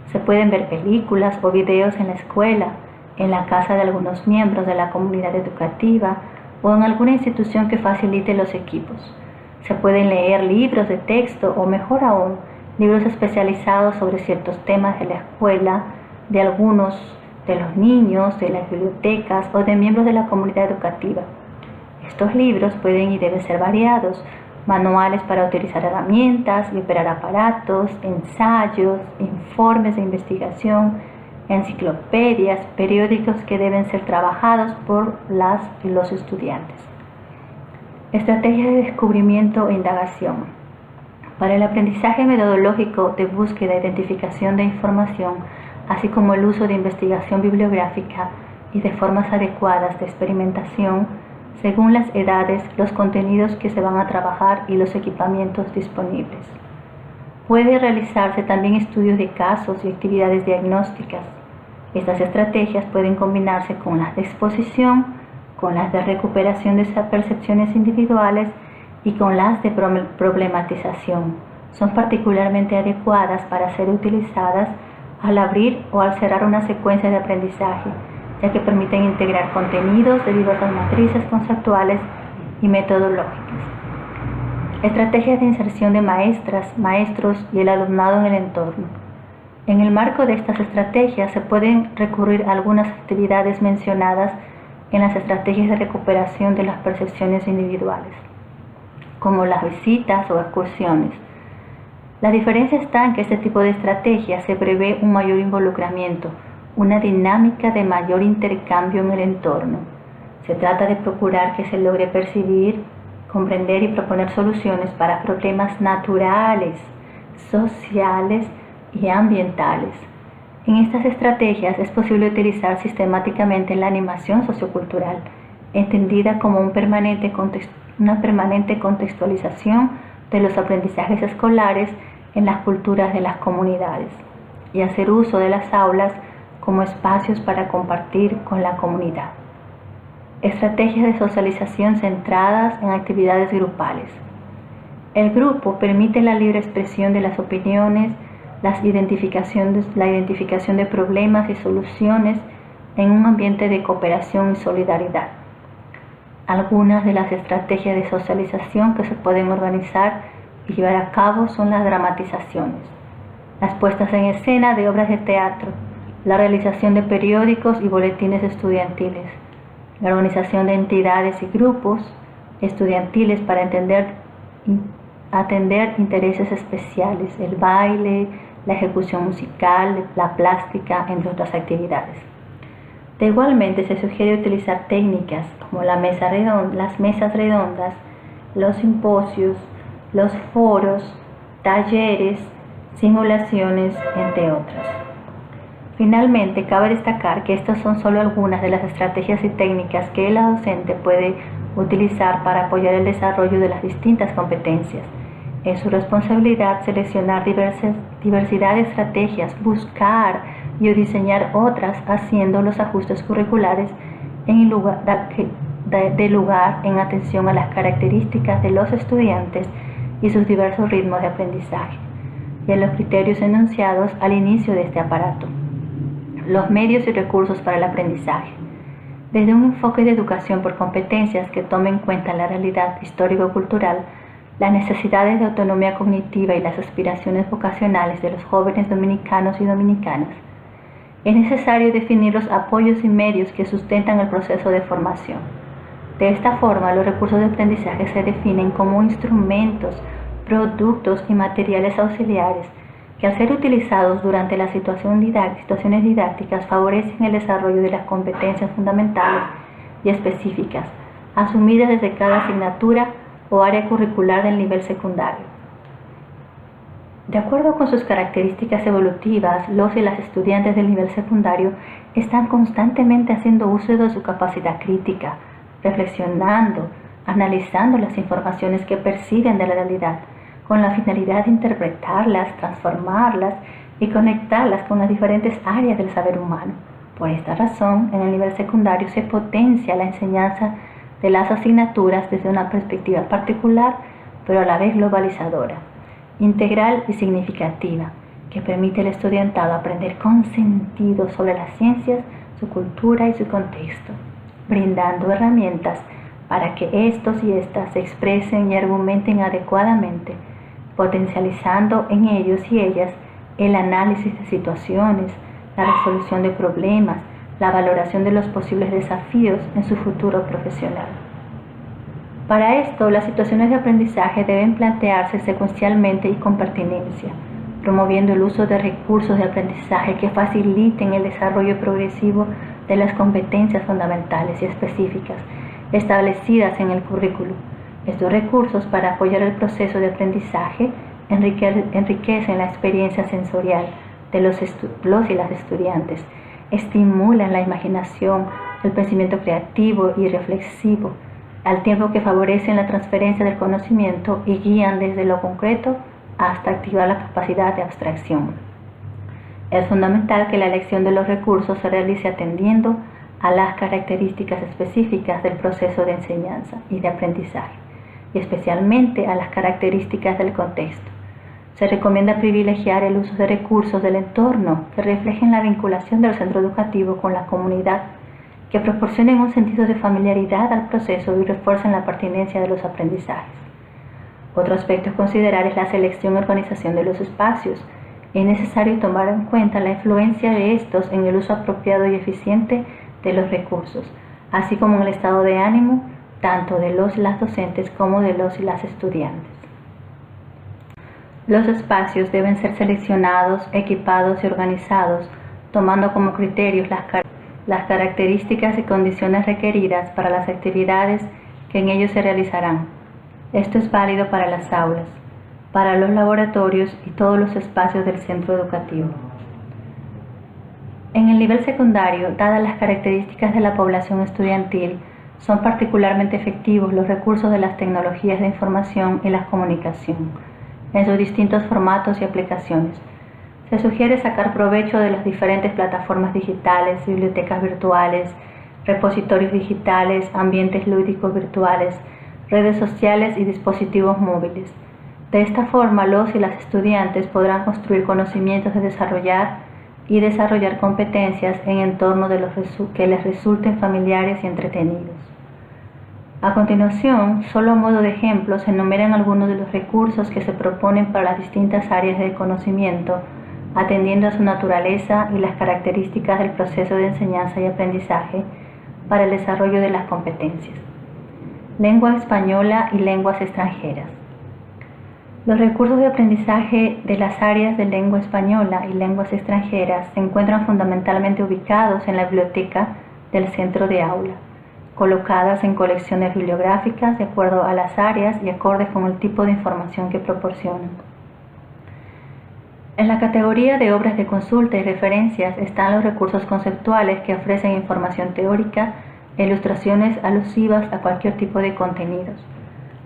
Se pueden ver películas o videos en la escuela, en la casa de algunos miembros de la comunidad educativa o en alguna institución que facilite los equipos. Se pueden leer libros de texto o, mejor aún, libros especializados sobre ciertos temas de la escuela, de algunos de los niños, de las bibliotecas o de miembros de la comunidad educativa. Estos libros pueden y deben ser variados: manuales para utilizar herramientas y operar aparatos, ensayos, informes de investigación, enciclopedias, periódicos que deben ser trabajados por las y los estudiantes. Estrategias de descubrimiento e indagación. Para el aprendizaje metodológico de búsqueda e identificación de información, así como el uso de investigación bibliográfica y de formas adecuadas de experimentación, según las edades, los contenidos que se van a trabajar y los equipamientos disponibles. Puede realizarse también estudios de casos y actividades diagnósticas. Estas estrategias pueden combinarse con las de exposición, con las de recuperación de percepciones individuales y con las de problematización. Son particularmente adecuadas para ser utilizadas al abrir o al cerrar una secuencia de aprendizaje, ya que permiten integrar contenidos de diversas matrices conceptuales y metodológicas. Estrategias de inserción de maestras, maestros y el alumnado en el entorno. En el marco de estas estrategias se pueden recurrir a algunas actividades mencionadas en las estrategias de recuperación de las percepciones individuales, como las visitas o excursiones. La diferencia está en que este tipo de estrategias se prevé un mayor involucramiento, una dinámica de mayor intercambio en el entorno. Se trata de procurar que se logre percibir, comprender y proponer soluciones para problemas naturales, sociales y ambientales. En estas estrategias es posible utilizar sistemáticamente la animación sociocultural, entendida como una permanente contextualización de los aprendizajes escolares en las culturas de las comunidades, y hacer uso de las aulas como espacios para compartir con la comunidad. Estrategias de socialización centradas en actividades grupales. El grupo permite la libre expresión de las opiniones, la identificación de problemas y soluciones en un ambiente de cooperación y solidaridad. Algunas de las estrategias de socialización que se pueden organizar y llevar a cabo son las dramatizaciones, las puestas en escena de obras de teatro, la realización de periódicos y boletines estudiantiles, la organización de entidades y grupos estudiantiles para atender intereses especiales, el baile, la ejecución musical, la plástica, entre otras actividades. De igualmente se sugiere utilizar técnicas como las mesas redondas, los simposios, los foros, talleres, simulaciones, entre otras. Finalmente, cabe destacar que estas son solo algunas de las estrategias y técnicas que la docente puede utilizar para apoyar el desarrollo de las distintas competencias. Es su responsabilidad seleccionar diversidad de estrategias, buscar y diseñar otras, haciendo los ajustes curriculares en atención a las características de los estudiantes y sus diversos ritmos de aprendizaje, y a los criterios enunciados al inicio de este aparato. Los medios y recursos para el aprendizaje. Desde un enfoque de educación por competencias que tome en cuenta la realidad histórico-cultural, las necesidades de autonomía cognitiva y las aspiraciones vocacionales de los jóvenes dominicanos y dominicanas, es necesario definir los apoyos y medios que sustentan el proceso de formación. De esta forma, los recursos de aprendizaje se definen como instrumentos, productos y materiales auxiliares que, al ser utilizados durante las situaciones didácticas, favorecen el desarrollo de las competencias fundamentales y específicas, asumidas desde cada asignatura o área curricular del nivel secundario. De acuerdo con sus características evolutivas, los y las estudiantes del nivel secundario están constantemente haciendo uso de su capacidad crítica, reflexionando, analizando las informaciones que perciben de la realidad, con la finalidad de interpretarlas, transformarlas y conectarlas con las diferentes áreas del saber humano. Por esta razón, en el nivel secundario se potencia la enseñanza de las asignaturas desde una perspectiva particular, pero a la vez globalizadora, integral y significativa, que permite al estudiantado aprender con sentido sobre las ciencias, su cultura y su contexto, brindando herramientas para que estos y estas se expresen y argumenten adecuadamente, potencializando en ellos y ellas el análisis de situaciones, la resolución de problemas, la valoración de los posibles desafíos en su futuro profesional. Para esto, las situaciones de aprendizaje deben plantearse secuencialmente y con pertinencia, promoviendo el uso de recursos de aprendizaje que faciliten el desarrollo progresivo de las competencias fundamentales y específicas establecidas en el currículo. Estos recursos, para apoyar el proceso de aprendizaje, enriquecen la experiencia sensorial de los y las estudiantes, estimulan la imaginación, el pensamiento creativo y reflexivo, al tiempo que favorecen la transferencia del conocimiento y guían desde lo concreto hasta activar la capacidad de abstracción. Es fundamental que la elección de los recursos se realice atendiendo a las características específicas del proceso de enseñanza y de aprendizaje, y especialmente a las características del contexto. Se recomienda privilegiar el uso de recursos del entorno que reflejen la vinculación del centro educativo con la comunidad, que proporcionen un sentido de familiaridad al proceso y refuercen la pertinencia de los aprendizajes. Otro aspecto a considerar es la selección y organización de los espacios. Es necesario tomar en cuenta la influencia de estos en el uso apropiado y eficiente de los recursos, así como en el estado de ánimo tanto de los y las docentes como de los y las estudiantes. Los espacios deben ser seleccionados, equipados y organizados, tomando como criterios las características y condiciones requeridas para las actividades que en ellos se realizarán. Esto es válido para las aulas, para los laboratorios y todos los espacios del centro educativo. En el nivel secundario, dadas las características de la población estudiantil, son particularmente efectivos los recursos de las tecnologías de información y la comunicación, en sus distintos formatos y aplicaciones. Se sugiere sacar provecho de las diferentes plataformas digitales, bibliotecas virtuales, repositorios digitales, ambientes lúdicos virtuales, redes sociales y dispositivos móviles. De esta forma, los y las estudiantes podrán construir conocimientos de desarrollar competencias en entornos que les resulten familiares y entretenidos. A continuación, solo a modo de ejemplo, se enumeran algunos de los recursos que se proponen para las distintas áreas del conocimiento, atendiendo a su naturaleza y las características del proceso de enseñanza y aprendizaje para el desarrollo de las competencias. Lengua española y lenguas extranjeras. Los recursos de aprendizaje de las áreas de lengua española y lenguas extranjeras se encuentran fundamentalmente ubicados en la biblioteca del centro de aula, colocadas en colecciones bibliográficas de acuerdo a las áreas y acordes con el tipo de información que proporcionan. En la categoría de obras de consulta y referencias están los recursos conceptuales que ofrecen información teórica e ilustraciones alusivas a cualquier tipo de contenidos.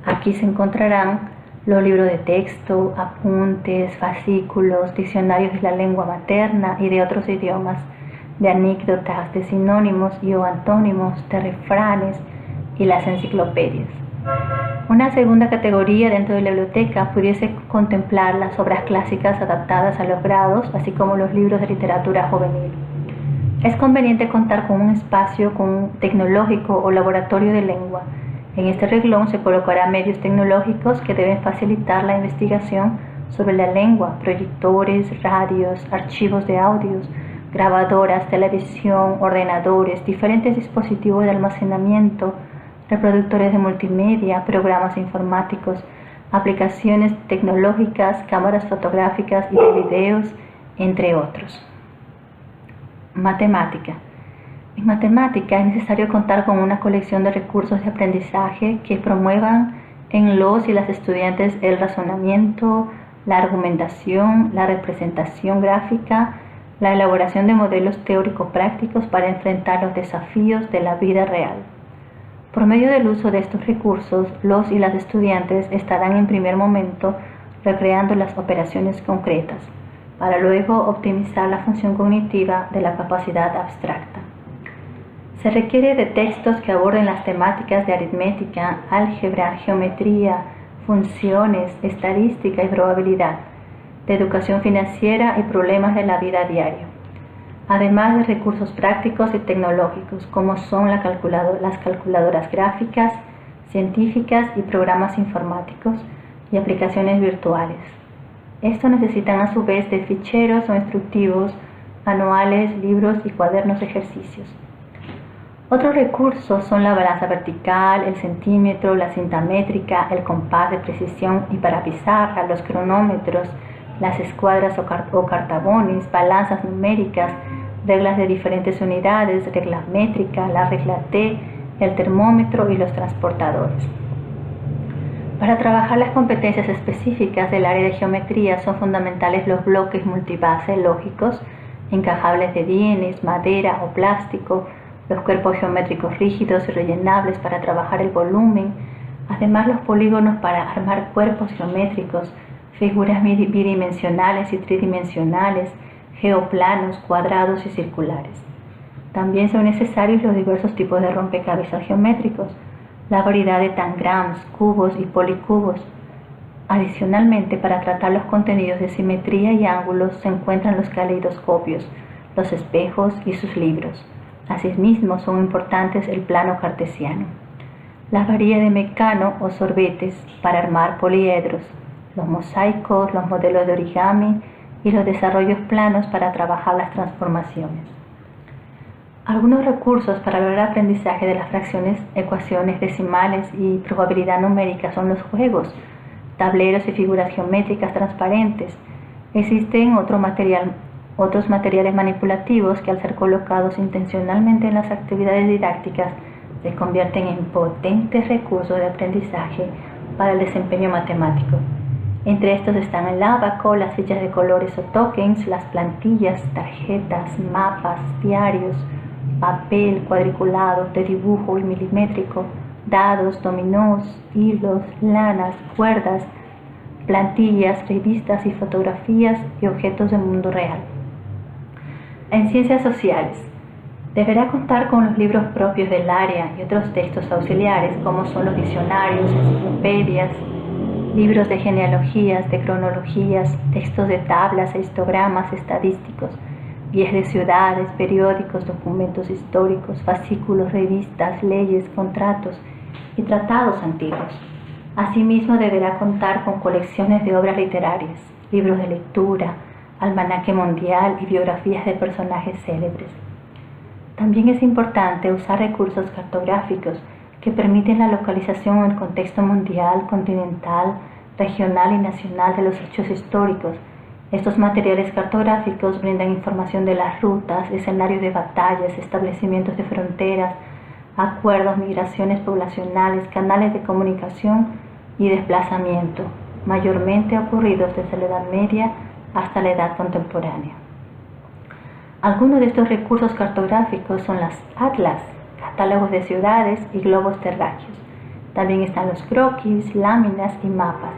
Aquí se encontrarán los libros de texto, apuntes, fascículos, diccionarios de la lengua materna y de otros idiomas, de anécdotas, de sinónimos y o antónimos, de refranes y las enciclopedias. Una segunda categoría dentro de la biblioteca pudiese contemplar las obras clásicas adaptadas a los grados, así como los libros de literatura juvenil. Es conveniente contar con un espacio tecnológico o laboratorio de lengua. En este renglón se colocará medios tecnológicos que deben facilitar la investigación sobre la lengua, proyectores, radios, archivos de audios, grabadoras, televisión, ordenadores, diferentes dispositivos de almacenamiento, reproductores de multimedia, programas informáticos, aplicaciones tecnológicas, cámaras fotográficas y de videos, entre otros. Matemática. En matemática es necesario contar con una colección de recursos de aprendizaje que promuevan en los y las estudiantes el razonamiento, la argumentación, la representación gráfica, la elaboración de modelos teórico-prácticos para enfrentar los desafíos de la vida real. Por medio del uso de estos recursos, los y las estudiantes estarán en primer momento recreando las operaciones concretas, para luego optimizar la función cognitiva de la capacidad abstracta. Se requiere de textos que aborden las temáticas de aritmética, álgebra, geometría, funciones, estadística y probabilidad, de educación financiera y problemas de la vida diaria, además de recursos prácticos y tecnológicos como son las calculadoras gráficas, científicas y programas informáticos y aplicaciones virtuales. Estos necesitan a su vez de ficheros o instructivos, manuales, libros y cuadernos de ejercicios. Otros recursos son la balanza vertical, el centímetro, la cinta métrica, el compás de precisión y para pizarra, los cronómetros, las escuadras o cartabones, balanzas numéricas, reglas de diferentes unidades, regla métrica, la regla T, el termómetro y los transportadores. Para trabajar las competencias específicas del área de geometría son fundamentales los bloques multibase lógicos, encajables de bienes, madera o plástico, los cuerpos geométricos rígidos y rellenables para trabajar el volumen, además los polígonos para armar cuerpos geométricos, figuras bidimensionales y tridimensionales, geoplanos, cuadrados y circulares. También son necesarios los diversos tipos de rompecabezas geométricos, la variedad de tangrams, cubos y policubos. Adicionalmente, para tratar los contenidos de simetría y ángulos se encuentran los caleidoscopios, los espejos y sus libros. Asimismo, son importantes el plano cartesiano, la varilla de Mecano o sorbetes para armar poliedros, los mosaicos, los modelos de origami y los desarrollos planos para trabajar las transformaciones. Algunos recursos para lograr aprendizaje de las fracciones, ecuaciones decimales y probabilidad numérica son los juegos, tableros y figuras geométricas transparentes. Existen otros materiales manipulativos que al ser colocados intencionalmente en las actividades didácticas se convierten en potentes recursos de aprendizaje para el desempeño matemático. Entre estos están el ábaco, las fichas de colores o tokens, las plantillas, tarjetas, mapas, diarios, papel cuadriculado de dibujo y milimétrico, dados, dominós, hilos, lanas, cuerdas, plantillas, revistas y fotografías y objetos del mundo real. En ciencias sociales, deberá contar con los libros propios del área y otros textos auxiliares como son los diccionarios, enciclopedias, libros de genealogías, de cronologías, textos de tablas e histogramas estadísticos, guías de ciudades, periódicos, documentos históricos, fascículos, revistas, leyes, contratos y tratados antiguos. Asimismo, deberá contar con colecciones de obras literarias, libros de lectura, almanaque mundial y biografías de personajes célebres. También es importante usar recursos cartográficos que permiten la localización en el contexto mundial, continental, regional y nacional de los hechos históricos. Estos materiales cartográficos brindan información de las rutas, escenarios de batallas, establecimientos de fronteras, acuerdos, migraciones poblacionales, canales de comunicación y desplazamiento, mayormente ocurridos desde la Edad Media hasta la edad contemporánea. Algunos de estos recursos cartográficos son las atlas, catálogos de ciudades y globos terráqueos. También están los croquis, láminas y mapas,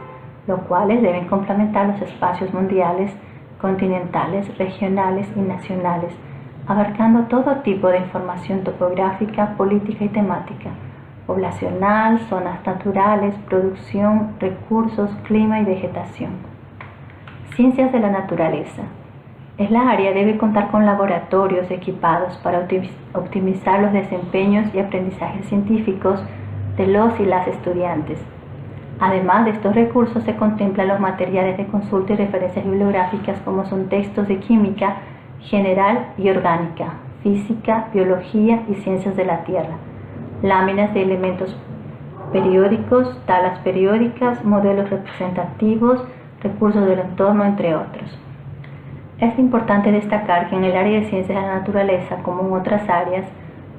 los cuales deben complementar los espacios mundiales, continentales, regionales y nacionales, abarcando todo tipo de información topográfica, política y temática, poblacional, zonas naturales, producción, recursos, clima y vegetación. Ciencias de la naturaleza. La área debe contar con laboratorios equipados para optimizar los desempeños y aprendizajes científicos de los y las estudiantes. Además de estos recursos se contemplan los materiales de consulta y referencias bibliográficas como son textos de química general y orgánica, física, biología y ciencias de la Tierra, láminas de elementos periódicos, tablas periódicas, modelos representativos, recursos del entorno, entre otros. Es importante destacar que en el área de ciencias de la naturaleza, como en otras áreas,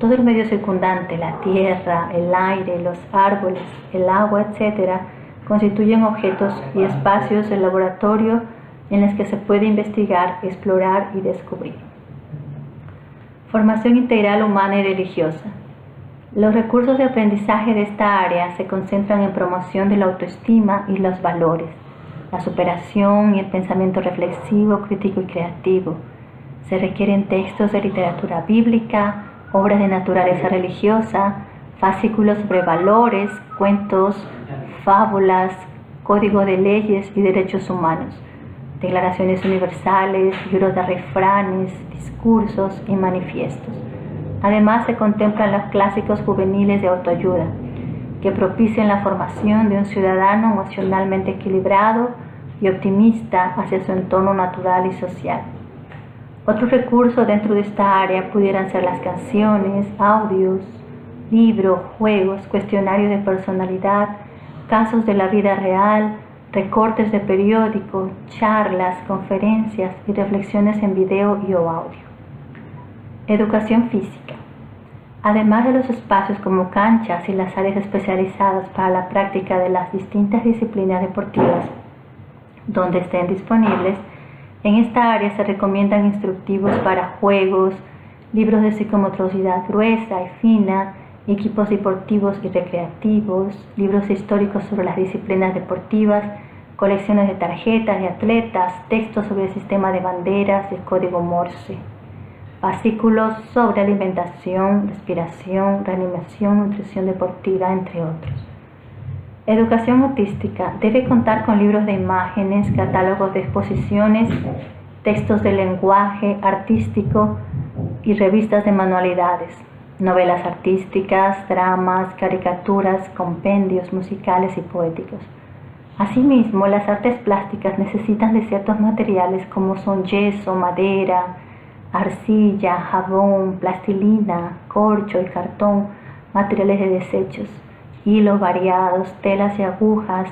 todo el medio circundante, la tierra, el aire, los árboles, el agua, etc., constituyen objetos y espacios de laboratorio en los que se puede investigar, explorar y descubrir. Formación integral humana y religiosa. Los recursos de aprendizaje de esta área se concentran en promoción de la autoestima y los valores, la superación y el pensamiento reflexivo, crítico y creativo. Se requieren textos de literatura bíblica, obras de naturaleza religiosa, fascículos sobre valores, cuentos, fábulas, código de leyes y derechos humanos, declaraciones universales, libros de refranes, discursos y manifiestos. Además, se contemplan los clásicos juveniles de autoayuda, que propician la formación de un ciudadano emocionalmente equilibrado y optimista hacia su entorno natural y social. Otros recursos dentro de esta área pudieran ser las canciones, audios, libros, juegos, cuestionarios de personalidad, casos de la vida real, recortes de periódicos, charlas, conferencias y reflexiones en video y o audio. Educación física. Además de los espacios como canchas y las áreas especializadas para la práctica de las distintas disciplinas deportivas donde estén disponibles, en esta área se recomiendan instructivos para juegos, libros de psicomotricidad gruesa y fina, equipos deportivos y recreativos, libros históricos sobre las disciplinas deportivas, colecciones de tarjetas de atletas, textos sobre el sistema de banderas y el código Morse, fascículos sobre alimentación, respiración, reanimación, nutrición deportiva, entre otros. Educación artística debe contar con libros de imágenes, catálogos de exposiciones, textos de lenguaje artístico y revistas de manualidades, novelas artísticas, dramas, caricaturas, compendios musicales y poéticos. Asimismo, las artes plásticas necesitan de ciertos materiales como son yeso, madera, arcilla, jabón, plastilina, corcho y cartón, materiales de desechos, hilos variados, telas y agujas,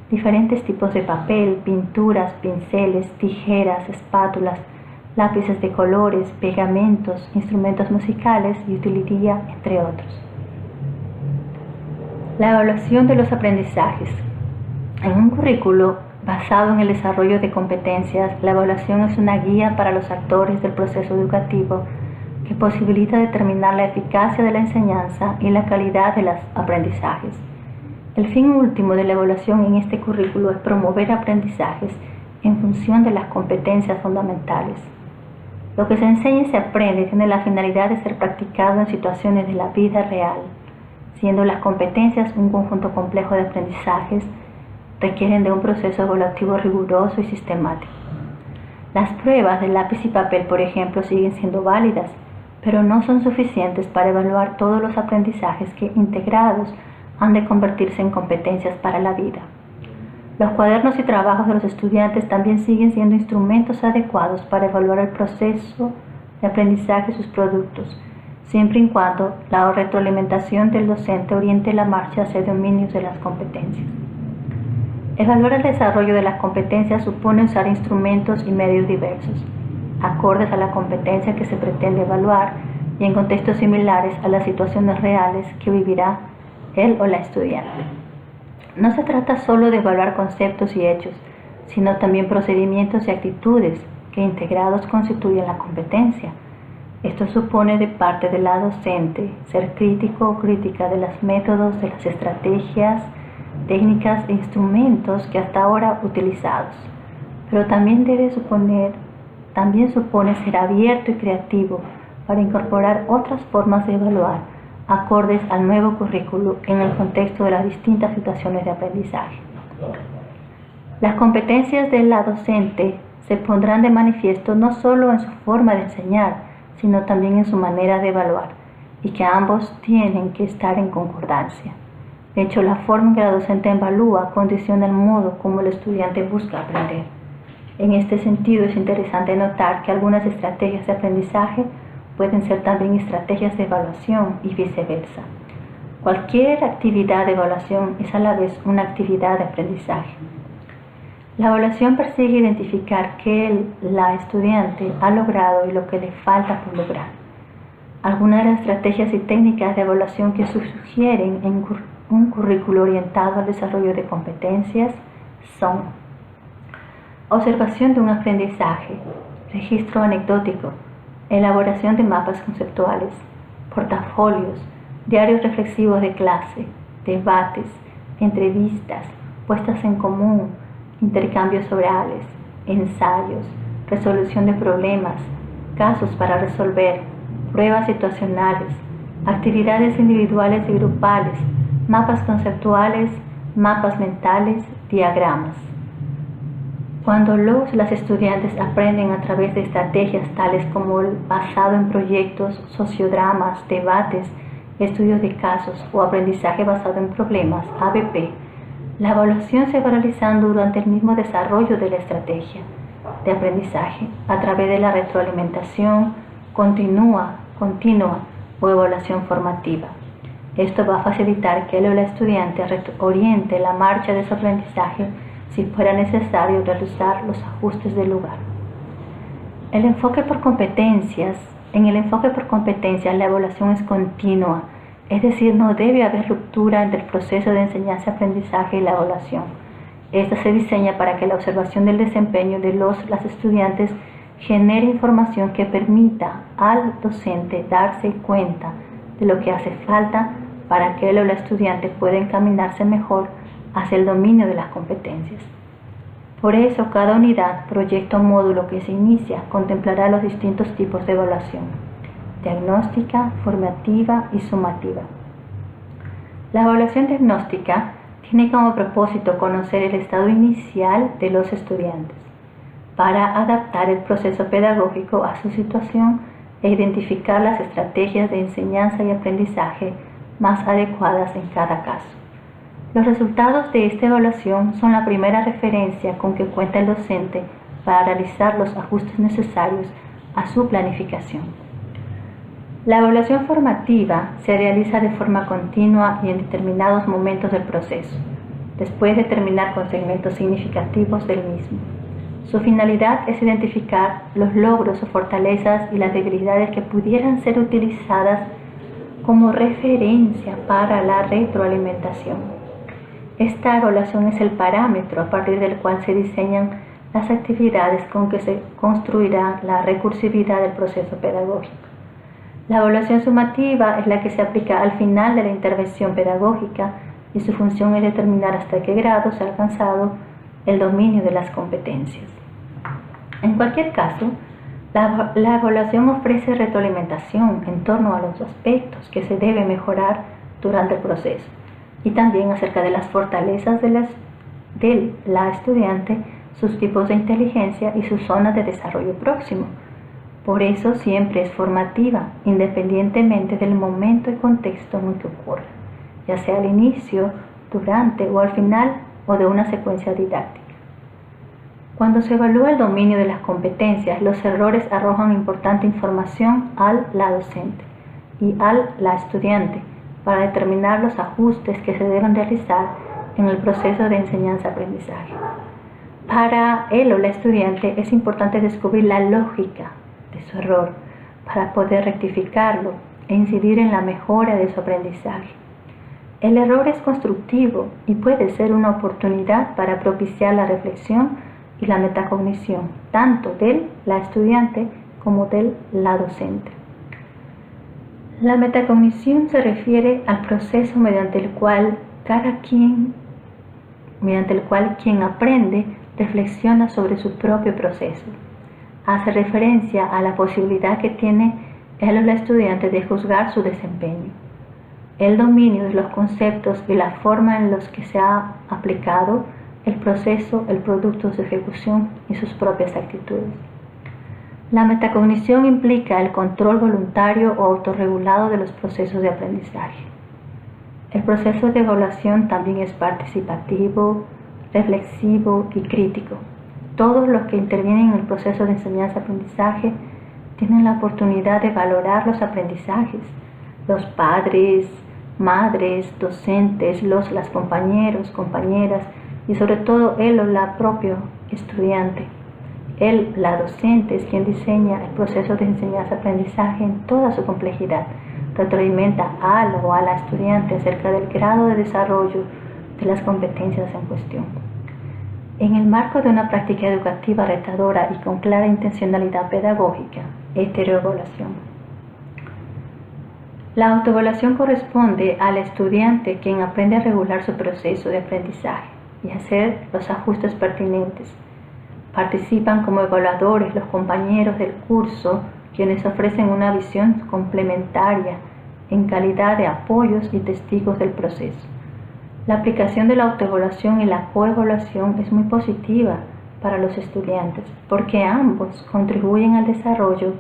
diferentes tipos de papel, pinturas, pinceles, tijeras, espátulas, lápices de colores, pegamentos, instrumentos musicales y utilería, entre otros. La evaluación de los aprendizajes. En un currículo basado en el desarrollo de competencias, la evaluación es una guía para los actores del proceso educativo que posibilita determinar la eficacia de la enseñanza y la calidad de los aprendizajes. El fin último de la evaluación en este currículo es promover aprendizajes en función de las competencias fundamentales. Lo que se enseña y se aprende tiene la finalidad de ser practicado en situaciones de la vida real, siendo las competencias un conjunto complejo de aprendizajes, requieren de un proceso evaluativo riguroso y sistemático. Las pruebas de lápiz y papel, por ejemplo, siguen siendo válidas, pero no son suficientes para evaluar todos los aprendizajes que, integrados, han de convertirse en competencias para la vida. Los cuadernos y trabajos de los estudiantes también siguen siendo instrumentos adecuados para evaluar el proceso de aprendizaje y sus productos, siempre y cuando la retroalimentación del docente oriente la marcha hacia dominios de las competencias. Evaluar el desarrollo de las competencias supone usar instrumentos y medios diversos, acordes a la competencia que se pretende evaluar y en contextos similares a las situaciones reales que vivirá él o la estudiante. No se trata solo de evaluar conceptos y hechos, sino también procedimientos y actitudes que integrados constituyen la competencia. Esto supone de parte de la docente ser crítico o crítica de los métodos, de las estrategias, técnicas e instrumentos que hasta ahora utilizados, pero también supone ser abierto y creativo para incorporar otras formas de evaluar acordes al nuevo currículo en el contexto de las distintas situaciones de aprendizaje. Las competencias de la docente se pondrán de manifiesto no solo en su forma de enseñar, sino también en su manera de evaluar, y que ambos tienen que estar en concordancia. De hecho, la forma en que la docente evalúa condiciona el modo como el estudiante busca aprender. En este sentido, es interesante notar que algunas estrategias de aprendizaje pueden ser también estrategias de evaluación y viceversa. Cualquier actividad de evaluación es a la vez una actividad de aprendizaje. La evaluación persigue identificar qué la estudiante ha logrado y lo que le falta por lograr. Algunas de las estrategias y técnicas de evaluación que sugieren en un currículo orientado al desarrollo de competencias son: observación de un aprendizaje, registro anecdótico, elaboración de mapas conceptuales, portafolios, diarios reflexivos de clase, debates, entrevistas, puestas en común, intercambios orales, ensayos, resolución de problemas, casos para resolver, pruebas situacionales, actividades individuales y grupales, mapas conceptuales, mapas mentales, diagramas. Cuando las estudiantes aprenden a través de estrategias tales como el basado en proyectos, sociodramas, debates, estudios de casos o aprendizaje basado en problemas, ABP, la evaluación se va realizando durante el mismo desarrollo de la estrategia de aprendizaje a través de la retroalimentación continua o evaluación formativa. Esto va a facilitar que la estudiante oriente la marcha de su aprendizaje si fuera necesario realizar los ajustes del lugar. En el enfoque por competencias, la evaluación es continua, es decir, no debe haber ruptura entre el proceso de enseñanza-aprendizaje y la evaluación. Esta se diseña para que la observación del desempeño de las estudiantes genere información que permita al docente darse cuenta de lo que hace falta para que el estudiante pueda encaminarse mejor hacia el dominio de las competencias. Por eso, cada unidad, proyecto o módulo que se inicia contemplará los distintos tipos de evaluación: diagnóstica, formativa y sumativa. La evaluación diagnóstica tiene como propósito conocer el estado inicial de los estudiantes para adaptar el proceso pedagógico a su situación e identificar las estrategias de enseñanza y aprendizaje más adecuadas en cada caso. Los resultados de esta evaluación son la primera referencia con que cuenta el docente para realizar los ajustes necesarios a su planificación. La evaluación formativa se realiza de forma continua y en determinados momentos del proceso, después de terminar con segmentos significativos del mismo. Su finalidad es identificar los logros o fortalezas y las debilidades que pudieran ser utilizadas como referencia para la retroalimentación. Esta evaluación es el parámetro a partir del cual se diseñan las actividades con que se construirá la recursividad del proceso pedagógico. La evaluación sumativa es la que se aplica al final de la intervención pedagógica y su función es determinar hasta qué grado se ha alcanzado el dominio de las competencias. En cualquier caso, la evaluación ofrece retroalimentación en torno a los aspectos que se debe mejorar durante el proceso y también acerca de las fortalezas de la estudiante, sus tipos de inteligencia y sus zonas de desarrollo próximo. Por eso siempre es formativa, independientemente del momento y contexto en el que ocurra, ya sea al inicio, durante o al final o de una secuencia didáctica. Cuando se evalúa el dominio de las competencias, los errores arrojan importante información la docente y la estudiante para determinar los ajustes que se deben realizar en el proceso de enseñanza-aprendizaje. Para él o la estudiante es importante descubrir la lógica de su error para poder rectificarlo e incidir en la mejora de su aprendizaje. El error es constructivo y puede ser una oportunidad para propiciar la reflexión y la metacognición, tanto de la estudiante como de la docente. La metacognición se refiere al proceso mediante el cual quien aprende reflexiona sobre su propio proceso. Hace referencia a la posibilidad que tiene él o la estudiante de juzgar su desempeño, el dominio de los conceptos y la forma en los que se ha aplicado el proceso, el producto de su ejecución y sus propias actitudes. La metacognición implica el control voluntario o autorregulado de los procesos de aprendizaje. El proceso de evaluación también es participativo, reflexivo y crítico. todos los que intervienen en el proceso de enseñanza-aprendizaje tienen la oportunidad de valorar los aprendizajes. Los padres, madres, docentes, las compañeros, compañeras y sobre todo él o la propio estudiante. Él, la docente, es quien diseña el proceso de enseñanza-aprendizaje en toda su complejidad. Retroalimenta al o a la estudiante acerca del grado de desarrollo de las competencias en cuestión. En el marco de una práctica educativa retadora y con clara intencionalidad pedagógica, heteroevaluación. La autoevaluación corresponde al estudiante quien aprende a regular su proceso de aprendizaje y hacer los ajustes pertinentes. Participan como evaluadores los compañeros del curso, quienes ofrecen una visión complementaria en calidad de apoyos y testigos del proceso. La aplicación de la autoevaluación y la coevaluación es muy positiva para los estudiantes porque ambos contribuyen al desarrollo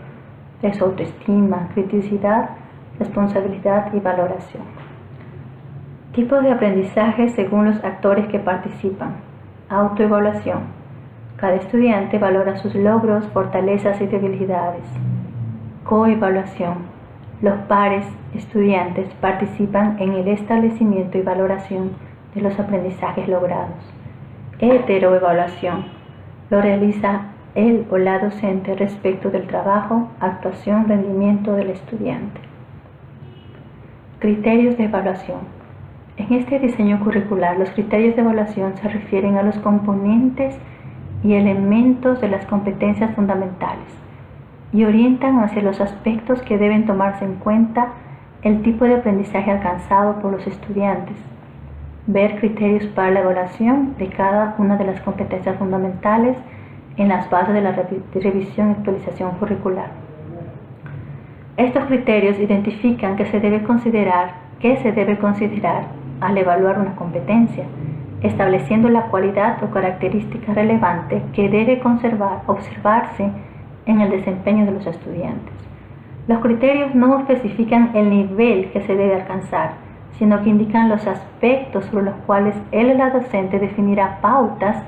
de su autoestima, criticidad, responsabilidad y valoración. Tipos de aprendizaje según los actores que participan. Autoevaluación. Cada estudiante valora sus logros, fortalezas y debilidades. Coevaluación. Los pares estudiantes participan en el establecimiento y valoración de los aprendizajes logrados. Heteroevaluación. Lo realiza él o la docente respecto del trabajo, actuación, rendimiento del estudiante. Criterios de evaluación. En este diseño curricular, los criterios de evaluación se refieren a los componentes y elementos de las competencias fundamentales y orientan hacia los aspectos que deben tomarse en cuenta, el tipo de aprendizaje alcanzado por los estudiantes, ver criterios para la evaluación de cada una de las competencias fundamentales en las bases de la revisión y actualización curricular. Estos criterios identifican qué se debe considerar al evaluar una competencia, estableciendo la cualidad o característica relevante que debe observarse en el desempeño de los estudiantes. Los criterios no especifican el nivel que se debe alcanzar, sino que indican los aspectos sobre los cuales él o la docente definirá pautas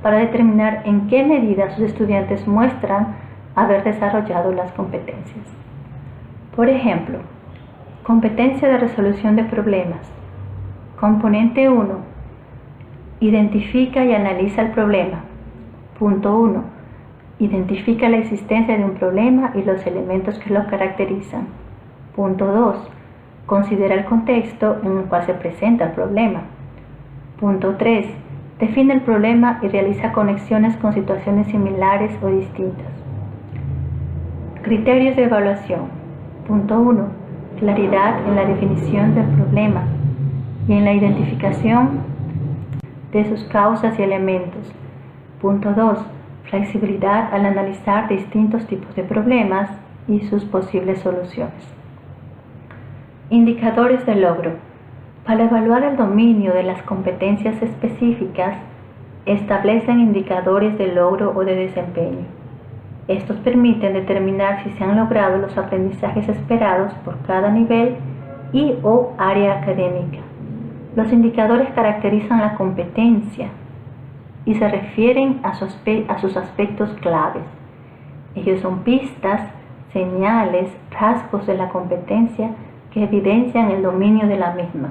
para determinar en qué medida sus estudiantes muestran haber desarrollado las competencias. Por ejemplo, competencia de resolución de problemas. Componente 1. Identifica y analiza el problema. Punto 1. Identifica la existencia de un problema y los elementos que lo caracterizan. Punto 2. Considera el contexto en el cual se presenta el problema. Punto 3. Define el problema y realiza conexiones con situaciones similares o distintas. Criterios de evaluación. Punto 1. Claridad en la definición del problema y en la identificación de sus causas y elementos. Punto 2. Flexibilidad al analizar distintos tipos de problemas y sus posibles soluciones. Indicadores de logro. Para evaluar el dominio de las competencias específicas, establecen indicadores de logro o de desempeño. Estos permiten determinar si se han logrado los aprendizajes esperados por cada nivel y o área académica. Los indicadores caracterizan la competencia y se refieren a sus aspectos claves. Ellos son pistas, señales, rasgos de la competencia que evidencian el dominio de la misma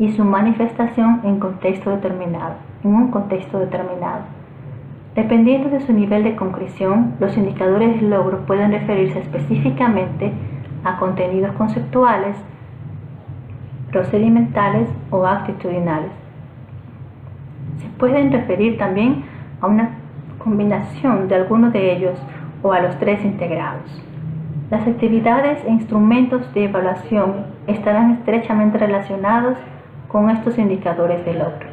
y su manifestación en un contexto determinado. Dependiendo de su nivel de concreción, los indicadores de logro pueden referirse específicamente a contenidos conceptuales, procedimentales o actitudinales. Se pueden referir también a una combinación de alguno de ellos o a los tres integrados. Las actividades e instrumentos de evaluación estarán estrechamente relacionados con estos indicadores de logro.